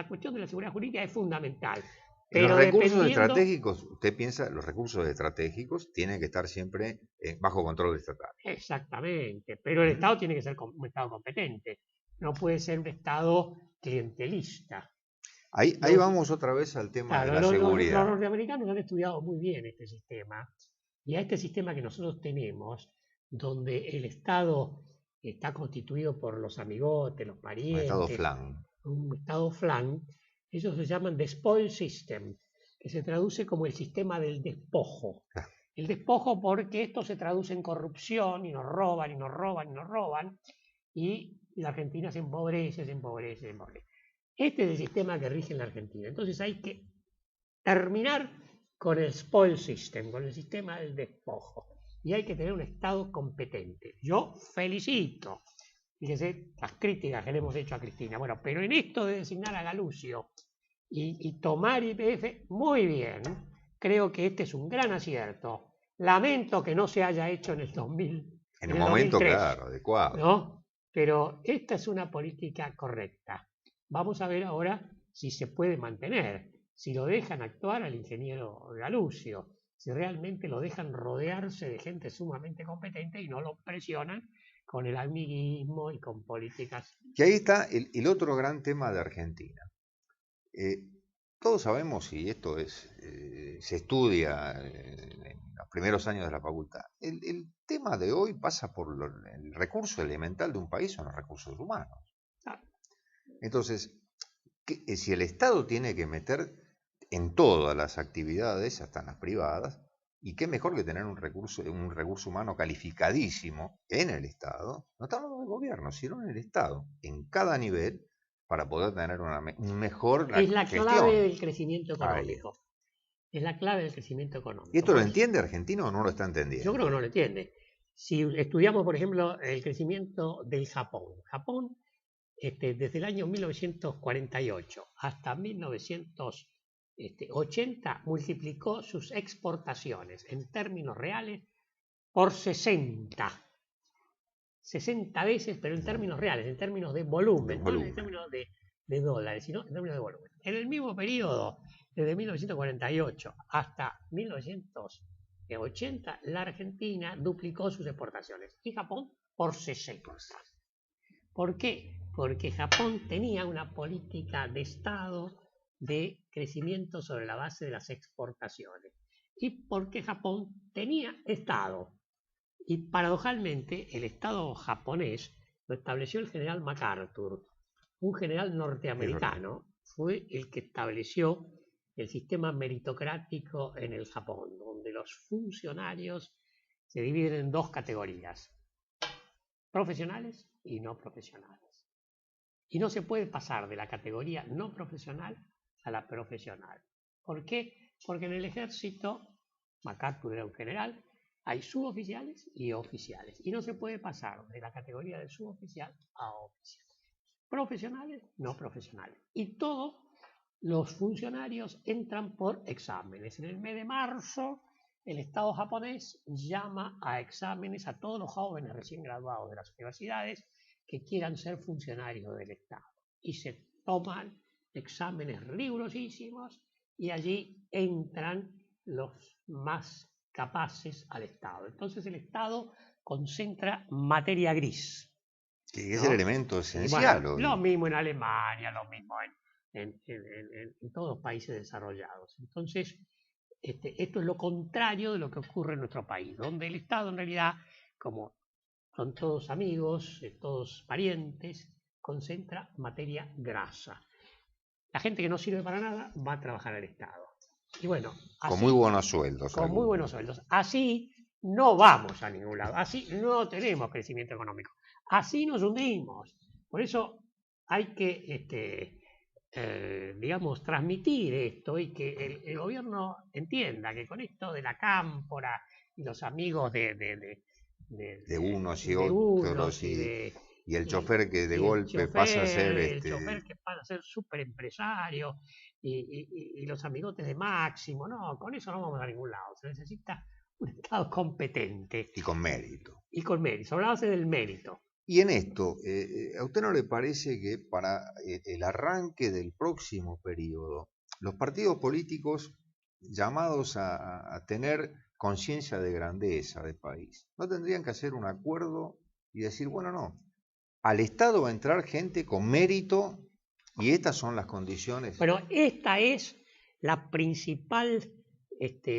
cuestión de la seguridad jurídica es fundamental. Pero los recursos estratégicos, usted piensa, los recursos estratégicos tienen que estar siempre bajo control estatal. Exactamente, pero el Estado tiene que ser un Estado competente, no puede ser un Estado clientelista. Ahí vamos otra vez al tema de la seguridad. Los norteamericanos han estudiado muy bien este sistema, y a este sistema que nosotros tenemos, donde el Estado está constituido por los amigotes, los parientes, un Estado flan, ellos se llaman the spoil system, que se traduce como el sistema del despojo. El despojo porque esto se traduce en corrupción y nos roban y nos roban y nos roban, y la Argentina se empobrece, se empobrece, se empobrece. Este es el sistema que rige en la Argentina. Entonces hay que terminar con el spoil system, con el sistema del despojo. Y hay que tener un Estado competente. Yo felicito, fíjese, las críticas que le hemos hecho a Cristina. Bueno, pero en esto de designar a Galucio y tomar YPF, muy bien. Creo que este es un gran acierto. Lamento que no se haya hecho en el 2000. En el momento, 2003, claro, adecuado. ¿No? Pero esta es una política correcta. Vamos a ver ahora si se puede mantener, si lo dejan actuar al ingeniero Galucio, si realmente lo dejan rodearse de gente sumamente competente y no lo presionan con el amiguismo y con políticas. Y ahí está el otro gran tema de Argentina. Todos sabemos, y esto se estudia en los primeros años de la facultad, el tema de hoy pasa por el recurso elemental de un país, son los recursos humanos. Entonces, si el Estado tiene que meter en todas las actividades, hasta en las privadas, y qué mejor que tener un recurso humano calificadísimo en el Estado, no estamos en el gobierno, sino en el Estado, en cada nivel, para poder tener un mejor gestión. Es la clave del crecimiento económico. Es la clave del crecimiento económico. ¿Y esto lo entiende Argentina o no lo está entendiendo? Yo creo que no lo entiende. Si estudiamos, por ejemplo, el crecimiento del Japón. Japón, desde el año 1948 hasta 1980, multiplicó sus exportaciones en términos reales por 60. 60 veces, pero en términos reales, en términos de volumen, no en términos de dólares, sino en términos de volumen. En el mismo periodo, desde 1948 hasta 1980, la Argentina duplicó sus exportaciones y Japón por 60. ¿Por qué? Porque Japón tenía una política de Estado de crecimiento sobre la base de las exportaciones y porque Japón tenía Estado. Y paradojalmente, el Estado japonés lo estableció el general MacArthur, un general norteamericano, fue el que estableció el sistema meritocrático en el Japón, donde los funcionarios se dividen en dos categorías, profesionales y no profesionales. Y no se puede pasar de la categoría no profesional a la profesional. ¿Por qué? Porque en el ejército, MacArthur era un general, hay suboficiales y oficiales. Y no se puede pasar de la categoría de suboficial a oficial. Profesionales, no profesionales. Y todos los funcionarios entran por exámenes. En el mes de marzo, el Estado japonés llama a exámenes a todos los jóvenes recién graduados de las universidades que quieran ser funcionarios del Estado. Y se toman exámenes rigurosísimos y allí entran los más capaces al Estado. Entonces el Estado concentra materia gris. Que es el elemento esencial. Bueno, lo mismo en Alemania, lo mismo en todos los países desarrollados. Entonces, esto es lo contrario de lo que ocurre en nuestro país, donde el Estado en realidad, como son todos amigos, todos parientes, concentra materia grasa. La gente que no sirve para nada va a trabajar al Estado. Y bueno, así, con muy buenos sueldos. Con muy buenos sueldos. Así no vamos a ningún lado. Así no tenemos crecimiento económico. Así nos hundimos. Por eso hay que digamos, transmitir esto y que el gobierno entienda que con esto de la cámpora y los amigos De unos y de otros unos y el chofer que de golpe pasa a ser el chofer que pasa a ser súper empresario y los amigotes de Máximo, no, con eso no vamos a ningún lado. Se necesita un Estado competente y con mérito. y con mérito, sobre la base del mérito. Y en esto, ¿a usted no le parece que para el arranque del próximo periodo, los partidos políticos llamados a tener conciencia de grandeza del país, no tendrían que hacer un acuerdo y decir, bueno, no, al Estado va a entrar gente con mérito y estas son las condiciones? Bueno, esta es la principal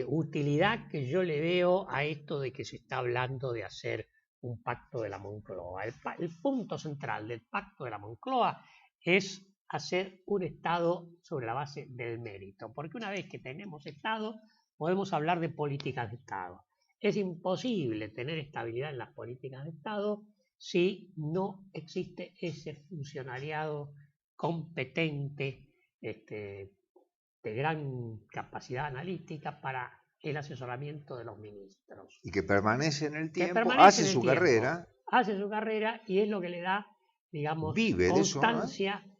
utilidad que yo le veo a esto de que se está hablando de hacer un pacto de la Moncloa. El punto central del pacto de la Moncloa es hacer un Estado sobre la base del mérito, porque una vez que tenemos Estado, podemos hablar de políticas de Estado. Es imposible tener estabilidad en las políticas de Estado si no existe ese funcionariado competente, de gran capacidad analítica para el asesoramiento de los ministros. Y que permanece en el tiempo, hace su carrera. Hace su carrera y es lo que le da, digamos, vive constancia de eso,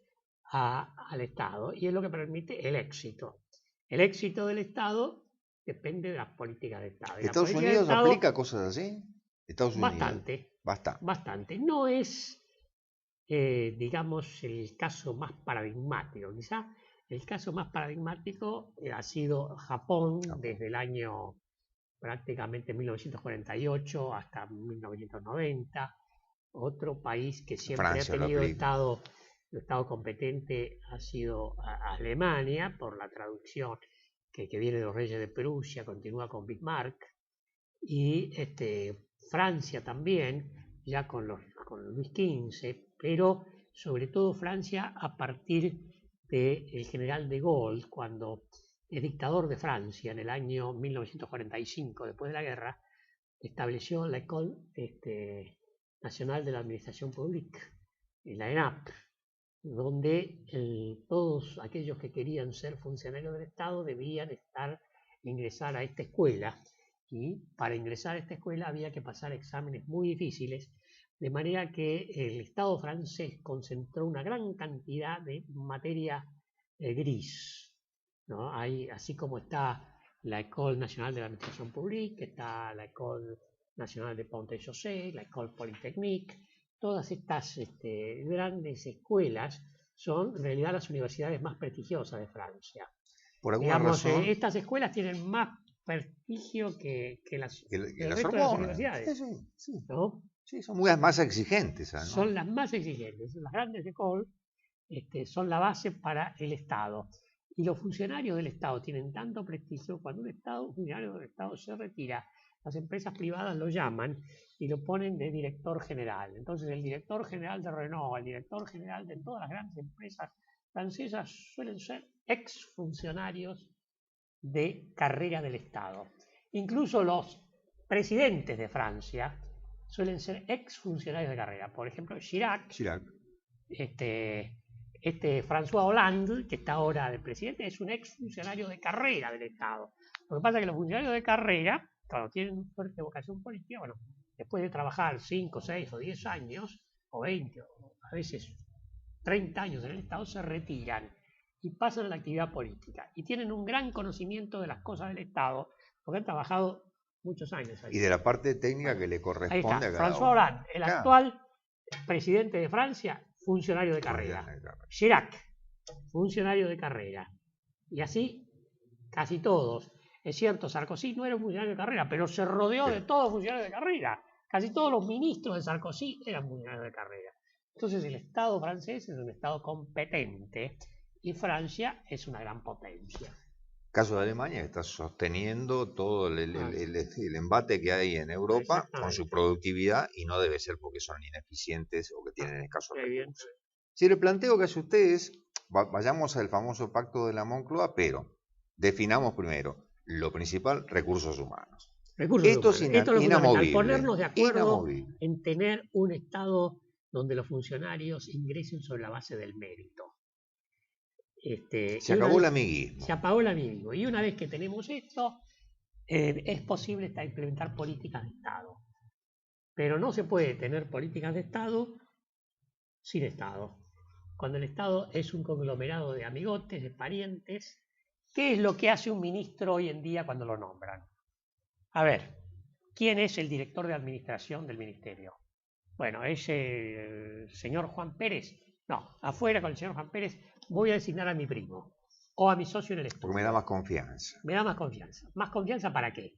¿no? al Estado y es lo que permite el éxito. El éxito del Estado depende de las políticas de Estado. ¿Estados Unidos aplica cosas así? Estados Unidos. Bastante. No es, digamos, el caso más paradigmático. Quizá el caso más paradigmático ha sido Japón desde el año prácticamente 1948 hasta 1990. Otro país que siempre Francia ha tenido Estado competente ha sido Alemania, por la traducción que viene de los reyes de Prusia, continúa con Bismarck, y Francia también, ya con Luis XV, pero sobre todo Francia a partir del general de Gaulle, cuando es dictador de Francia en el año 1945, después de la guerra, estableció la École Nacional de la Administración Publique, la ENAP, donde todos aquellos que querían ser funcionarios del Estado debían ingresar a esta escuela, y para ingresar a esta escuela había que pasar exámenes muy difíciles, de manera que el Estado francés concentró una gran cantidad de materia gris, ¿no? Hay, así como está la École Nationale de la Administración Publique, está la École Nationale de Ponts-et-Chaussées, la École Polytechnique. Todas estas grandes escuelas son en realidad las universidades más prestigiosas de Francia. Por alguna razón, estas escuelas tienen más prestigio que las universidades. Sí. ¿No? Sí, son más exigentes. ¿No? Son las más exigentes. Las grandes écoles son la base para el Estado. Y los funcionarios del Estado tienen tanto prestigio, cuando un funcionario del Estado se retira, las empresas privadas lo llaman y lo ponen de director general. Entonces el director general de Renault, el director general de todas las grandes empresas francesas suelen ser exfuncionarios de carrera del Estado. Incluso los presidentes de Francia suelen ser exfuncionarios de carrera. Por ejemplo, Chirac. François Hollande, que está ahora de presidente, es un exfuncionario de carrera del Estado. Lo que pasa es que los funcionarios de carrera, cuando tienen fuerte vocación política, bueno, después de trabajar 5, 6 o 10 años, o 20, o a veces 30 años en el Estado, se retiran y pasan a la actividad política. Y tienen un gran conocimiento de las cosas del Estado, porque han trabajado muchos años ahí. Y de la parte técnica que le corresponde a cada François Hollande, el actual presidente de Francia, funcionario de carrera. Chirac, funcionario de carrera. Y así, casi todos. Es cierto, Sarkozy no era un funcionario de carrera, pero se rodeó de todos funcionarios de carrera. Casi todos los ministros de Sarkozy eran funcionarios de carrera. Entonces el Estado francés es un Estado competente y Francia es una gran potencia. Caso de Alemania, que está sosteniendo todo el embate que hay en Europa con su productividad, y no debe ser porque son ineficientes o que tienen escasos recursos. Si le planteo que hace ustedes, vayamos al famoso pacto de la Moncloa, pero definamos primero lo principal: recursos humanos. Esto es inamovible. Ponernos de acuerdo en tener un Estado donde los funcionarios ingresen sobre la base del mérito. Se acabó el amiguismo. Se apagó el amiguismo. Y una vez que tenemos esto, es posible implementar políticas de Estado. Pero no se puede tener políticas de Estado sin Estado. Cuando el Estado es un conglomerado de amigotes, de parientes, ¿qué es lo que hace un ministro hoy en día cuando lo nombran? A ver, ¿quién es el director de administración del ministerio? Bueno, ¿es el señor Juan Pérez? No, afuera con el señor Juan Pérez voy a designar a mi primo o a mi socio en el estudio. Porque me da más confianza. Me da más confianza. ¿Más confianza para qué?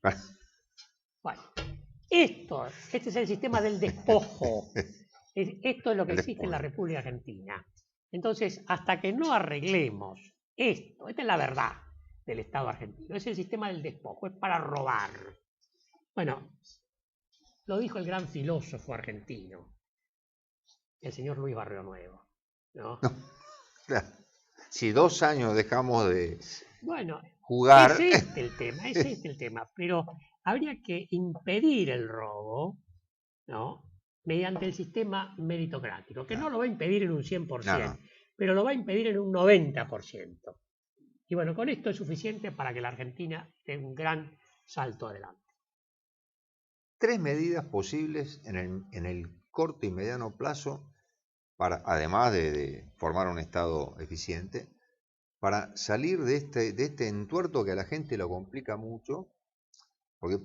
Bueno, este es el sistema del despojo. Esto es lo que existe en la República Argentina. Entonces, hasta que no arreglemos esta es la verdad del Estado argentino, es el sistema del despojo, es para robar. Bueno, lo dijo el gran filósofo argentino, el señor Luis Barrio Nuevo, ¿no? Claro. Si 2 años dejamos de jugar... Es este el tema, pero habría que impedir el robo, ¿no? Mediante el sistema meritocrático, que no lo va a impedir en un 100%, pero lo va a impedir en un 90%. Y bueno, con esto es suficiente para que la Argentina dé un gran salto adelante. 3 medidas posibles en el corto y mediano plazo, para, además de formar un Estado eficiente, para salir de este entuerto que a la gente lo complica mucho, porque,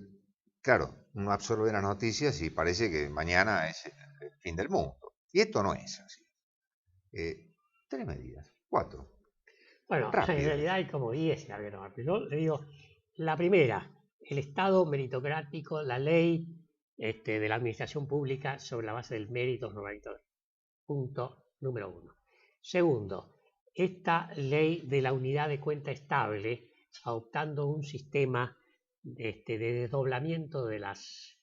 claro, uno absorbe las noticias y parece que mañana es el fin del mundo. Y esto no es así. 3 medidas, 4. Bueno, rápido. En realidad hay como 10, yo le digo, la primera, el Estado meritocrático, la ley de la administración pública sobre la base del mérito, punto número 1. Segundo, esta ley de la unidad de cuenta estable, adoptando un sistema de desdoblamiento de las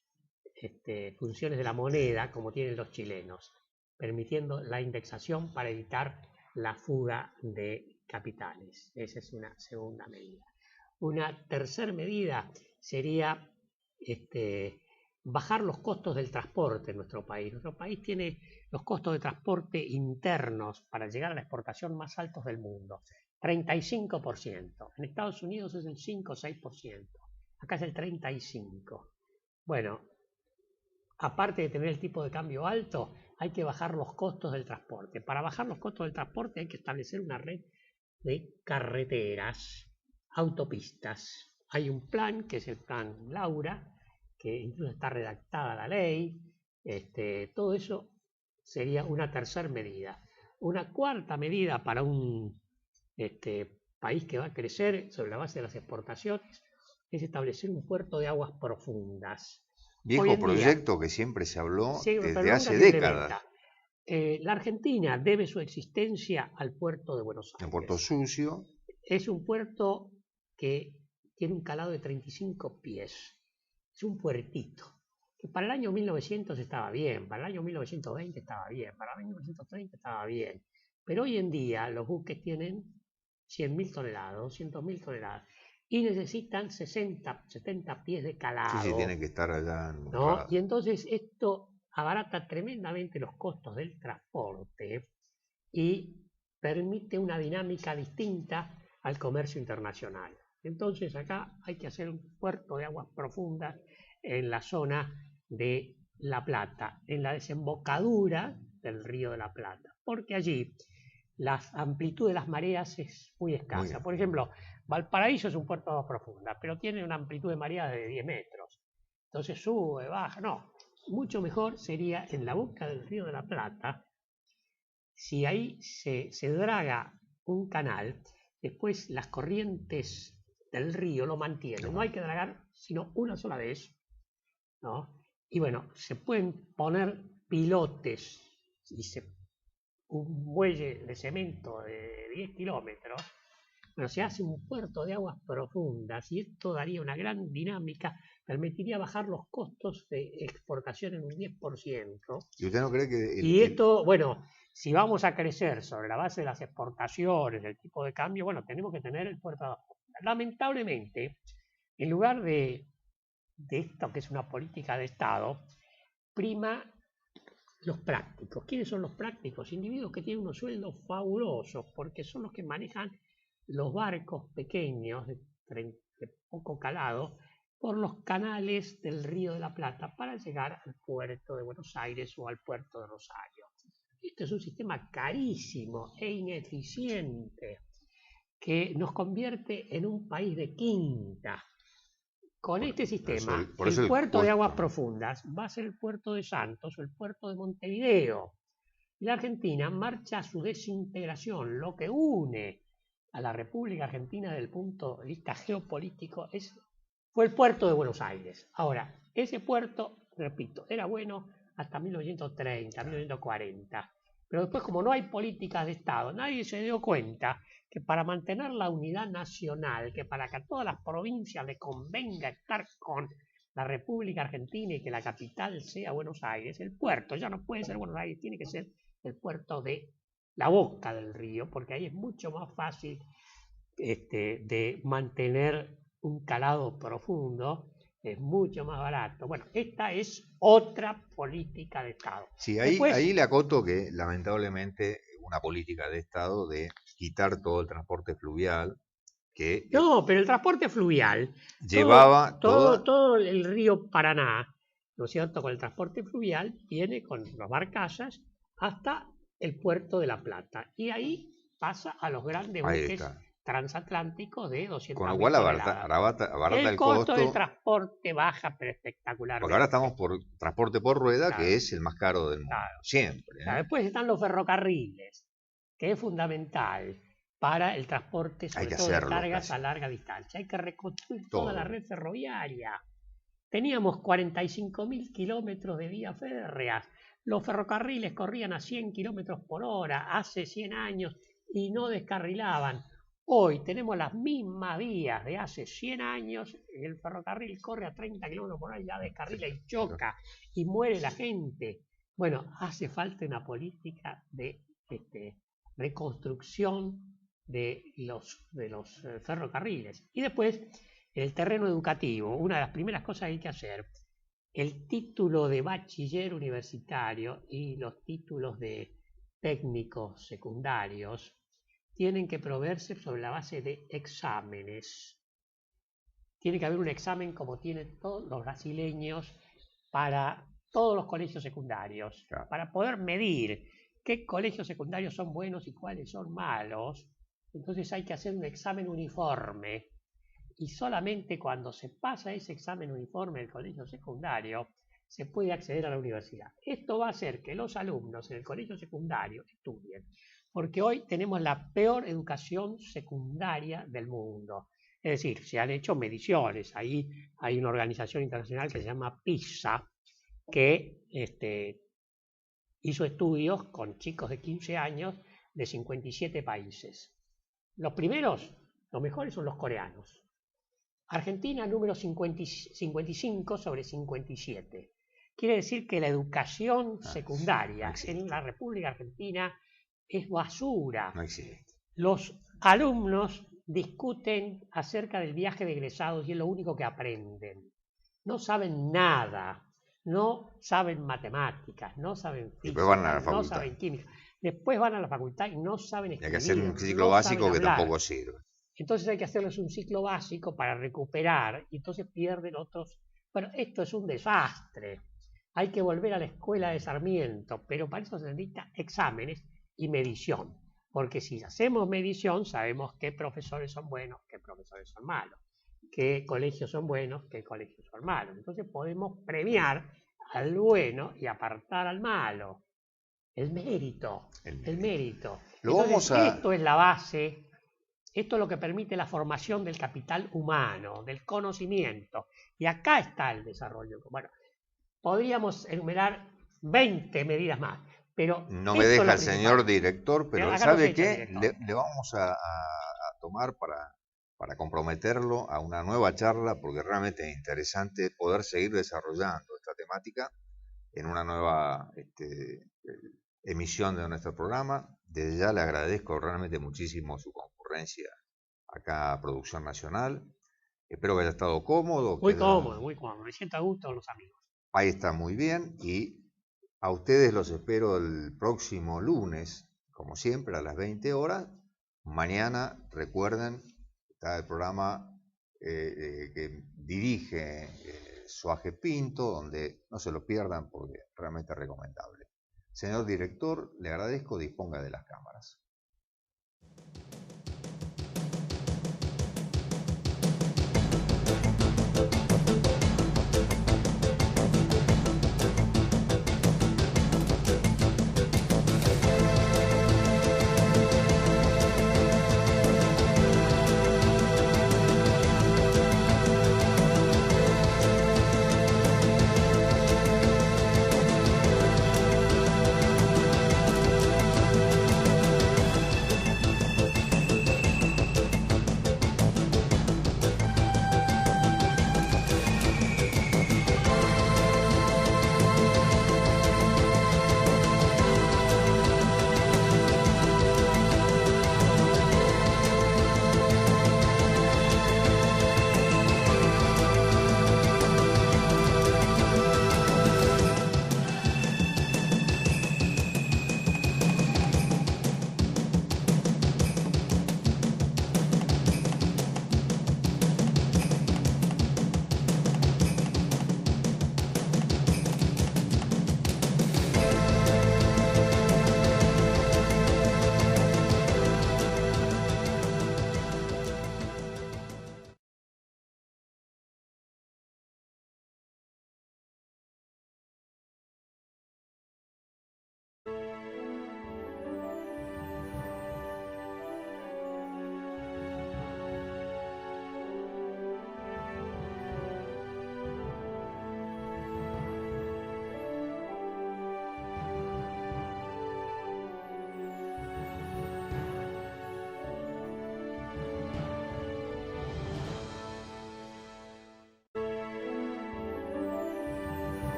funciones de la moneda, como tienen los chilenos, permitiendo la indexación para evitar la fuga de capitales. Esa es una segunda medida. Una tercera medida sería bajar los costos del transporte en nuestro país. Nuestro país tiene los costos de transporte internos para llegar a la exportación más altos del mundo, 35%. En Estados Unidos es el 5 o 6%. Acá es el 35%. Bueno, aparte de tener el tipo de cambio alto, hay que bajar los costos del transporte. Para bajar los costos del transporte hay que establecer una red de carreteras, autopistas. Hay un plan, que es el plan Laura, que incluso está redactada la ley. Todo eso sería una tercera medida. Una cuarta medida para un país que va a crecer sobre la base de las exportaciones es establecer un puerto de aguas profundas. Viejo proyecto que siempre se habló desde hace décadas. La Argentina debe su existencia al puerto de Buenos Aires. El puerto sucio. Es un puerto que tiene un calado de 35 pies. Es un puertito. Que para el año 1900 estaba bien, para el año 1920 estaba bien, para el año 1930 estaba bien. Pero hoy en día los buques tienen 100.000 toneladas, 200.000 toneladas. Y necesitan 60, 70 pies de calado. Sí, tienen que estar allá. ¿No? Y entonces esto abarata tremendamente los costos del transporte y permite una dinámica distinta al comercio internacional. Entonces acá hay que hacer un puerto de aguas profundas en la zona de La Plata, en la desembocadura del río de la Plata, porque allí la amplitud de las mareas es muy escasa. Por ejemplo, Valparaíso es un puerto de aguas profundas, pero tiene una amplitud de marea de 10 metros. Entonces sube, baja, no. Mucho mejor sería en la boca del río de la Plata, si ahí se draga un canal, después las corrientes del río lo mantienen. No hay que dragar sino una sola vez, ¿no? Y bueno, se pueden poner pilotes y un muelle de cemento de 10 kilómetros. Bueno, se hace un puerto de aguas profundas y esto daría una gran dinámica, permitiría bajar los costos de exportación en un 10%. ¿Y usted no cree que...? Y esto, bueno, si vamos a crecer sobre la base de las exportaciones, del tipo de cambio, bueno, tenemos que tener el puerto de aguas profundas. Lamentablemente, en lugar de esto que es una política de Estado, prima los prácticos. ¿Quiénes son los prácticos? Individuos que tienen unos sueldos fabulosos, porque son los que manejan los barcos pequeños de poco calado por los canales del Río de la Plata para llegar al puerto de Buenos Aires o al puerto de Rosario. Este es un sistema carísimo e ineficiente que nos convierte en un país de quinta. Con este sistema, el puerto de aguas profundas va a ser el puerto de Santos o el puerto de Montevideo. La Argentina marcha a su desintegración. Lo que une a la República Argentina desde el punto de vista geopolítico fue el puerto de Buenos Aires. Ahora, ese puerto, repito, era bueno hasta 1930, 1940. Pero después, como no hay políticas de Estado, nadie se dio cuenta que para mantener la unidad nacional, que para que a todas las provincias le convenga estar con la República Argentina y que la capital sea Buenos Aires, el puerto ya no puede ser Buenos Aires, tiene que ser el puerto de la boca del río, porque ahí es mucho más fácil de mantener un calado profundo, es mucho más barato. Bueno, esta es otra política de Estado. Sí, ahí le acoto que lamentablemente una política de Estado de quitar todo el transporte fluvial que... No, pero el transporte fluvial llevaba todo el río Paraná, ¿no es cierto? Con el transporte fluvial viene con las barcazas hasta el puerto de La Plata y ahí pasa a los grandes buques transatlánticos de 200 con lo cual abarata el costo del transporte baja, pero espectacularmente. Porque ahora estamos por transporte por rueda, claro, que es el más caro del mundo, claro, siempre. Claro, después están los ferrocarriles, que es fundamental para el transporte, sobre todo de cargas a larga distancia. Hay que reconstruir toda la red ferroviaria. Teníamos 45.000 kilómetros de vías férreas. Los ferrocarriles corrían a 100 kilómetros por hora hace 100 años y no descarrilaban. Hoy tenemos las mismas vías de hace 100 años, el ferrocarril corre a 30 kilómetros por hora y ya descarrila y choca y muere la gente. Bueno, hace falta una política de reconstrucción de los ferrocarriles. Y después, el terreno educativo, una de las primeras cosas que hay que hacer, el título de bachiller universitario y los títulos de técnicos secundarios tienen que proveerse sobre la base de exámenes. Tiene que haber un examen como tienen todos los brasileños para todos los colegios secundarios, claro, para poder medir qué colegios secundarios son buenos y cuáles son malos. Entonces hay que hacer un examen uniforme y solamente cuando se pasa ese examen uniforme del colegio secundario se puede acceder a la universidad. Esto va a hacer que los alumnos en el colegio secundario estudien, porque hoy tenemos la peor educación secundaria del mundo. Es decir, se han hecho mediciones. Ahí hay una organización internacional que se llama PISA, que hizo estudios con chicos de 15 años de 57 países. Los mejores son los coreanos. Argentina, número 55 sobre 57. Quiere decir que la educación secundaria en la República Argentina es basura. No existe. Los alumnos discuten acerca del viaje de egresados y es lo único que aprenden. No saben nada. No saben matemáticas, no saben física, no saben química. Después van a la facultad y no saben escribir. Hay que hacer un ciclo básico que tampoco sirve. Entonces hay que hacerles un ciclo básico para recuperar y entonces pierden otros. Bueno, esto es un desastre. Hay que volver a la escuela de Sarmiento, pero para eso se necesitan exámenes y medición. Porque si hacemos medición, sabemos qué profesores son buenos, qué profesores son malos, qué colegios son buenos, qué colegios son malos. Entonces podemos premiar al bueno y apartar al malo. El mérito. Entonces, esto es la base, esto es lo que permite la formación del capital humano, del conocimiento. Y acá está el desarrollo. Bueno, podríamos enumerar 20 medidas más, pero... No me deja el señor director, pero ¿sabe qué? Le vamos a tomar para comprometerlo a una nueva charla, porque realmente es interesante poder seguir desarrollando esta temática en una nueva emisión de nuestro programa. Desde ya le agradezco realmente muchísimo su concurrencia acá a Producción Nacional. Espero que haya estado cómodo. Muy cómodo. Me siento a gusto con los amigos. Ahí está muy bien y A ustedes los espero el próximo lunes, como siempre, a las 20 horas. Mañana, recuerden, está el programa que dirige Suaje Pinto, donde no se lo pierdan porque realmente es recomendable. Señor director, le agradezco, disponga de las cámaras.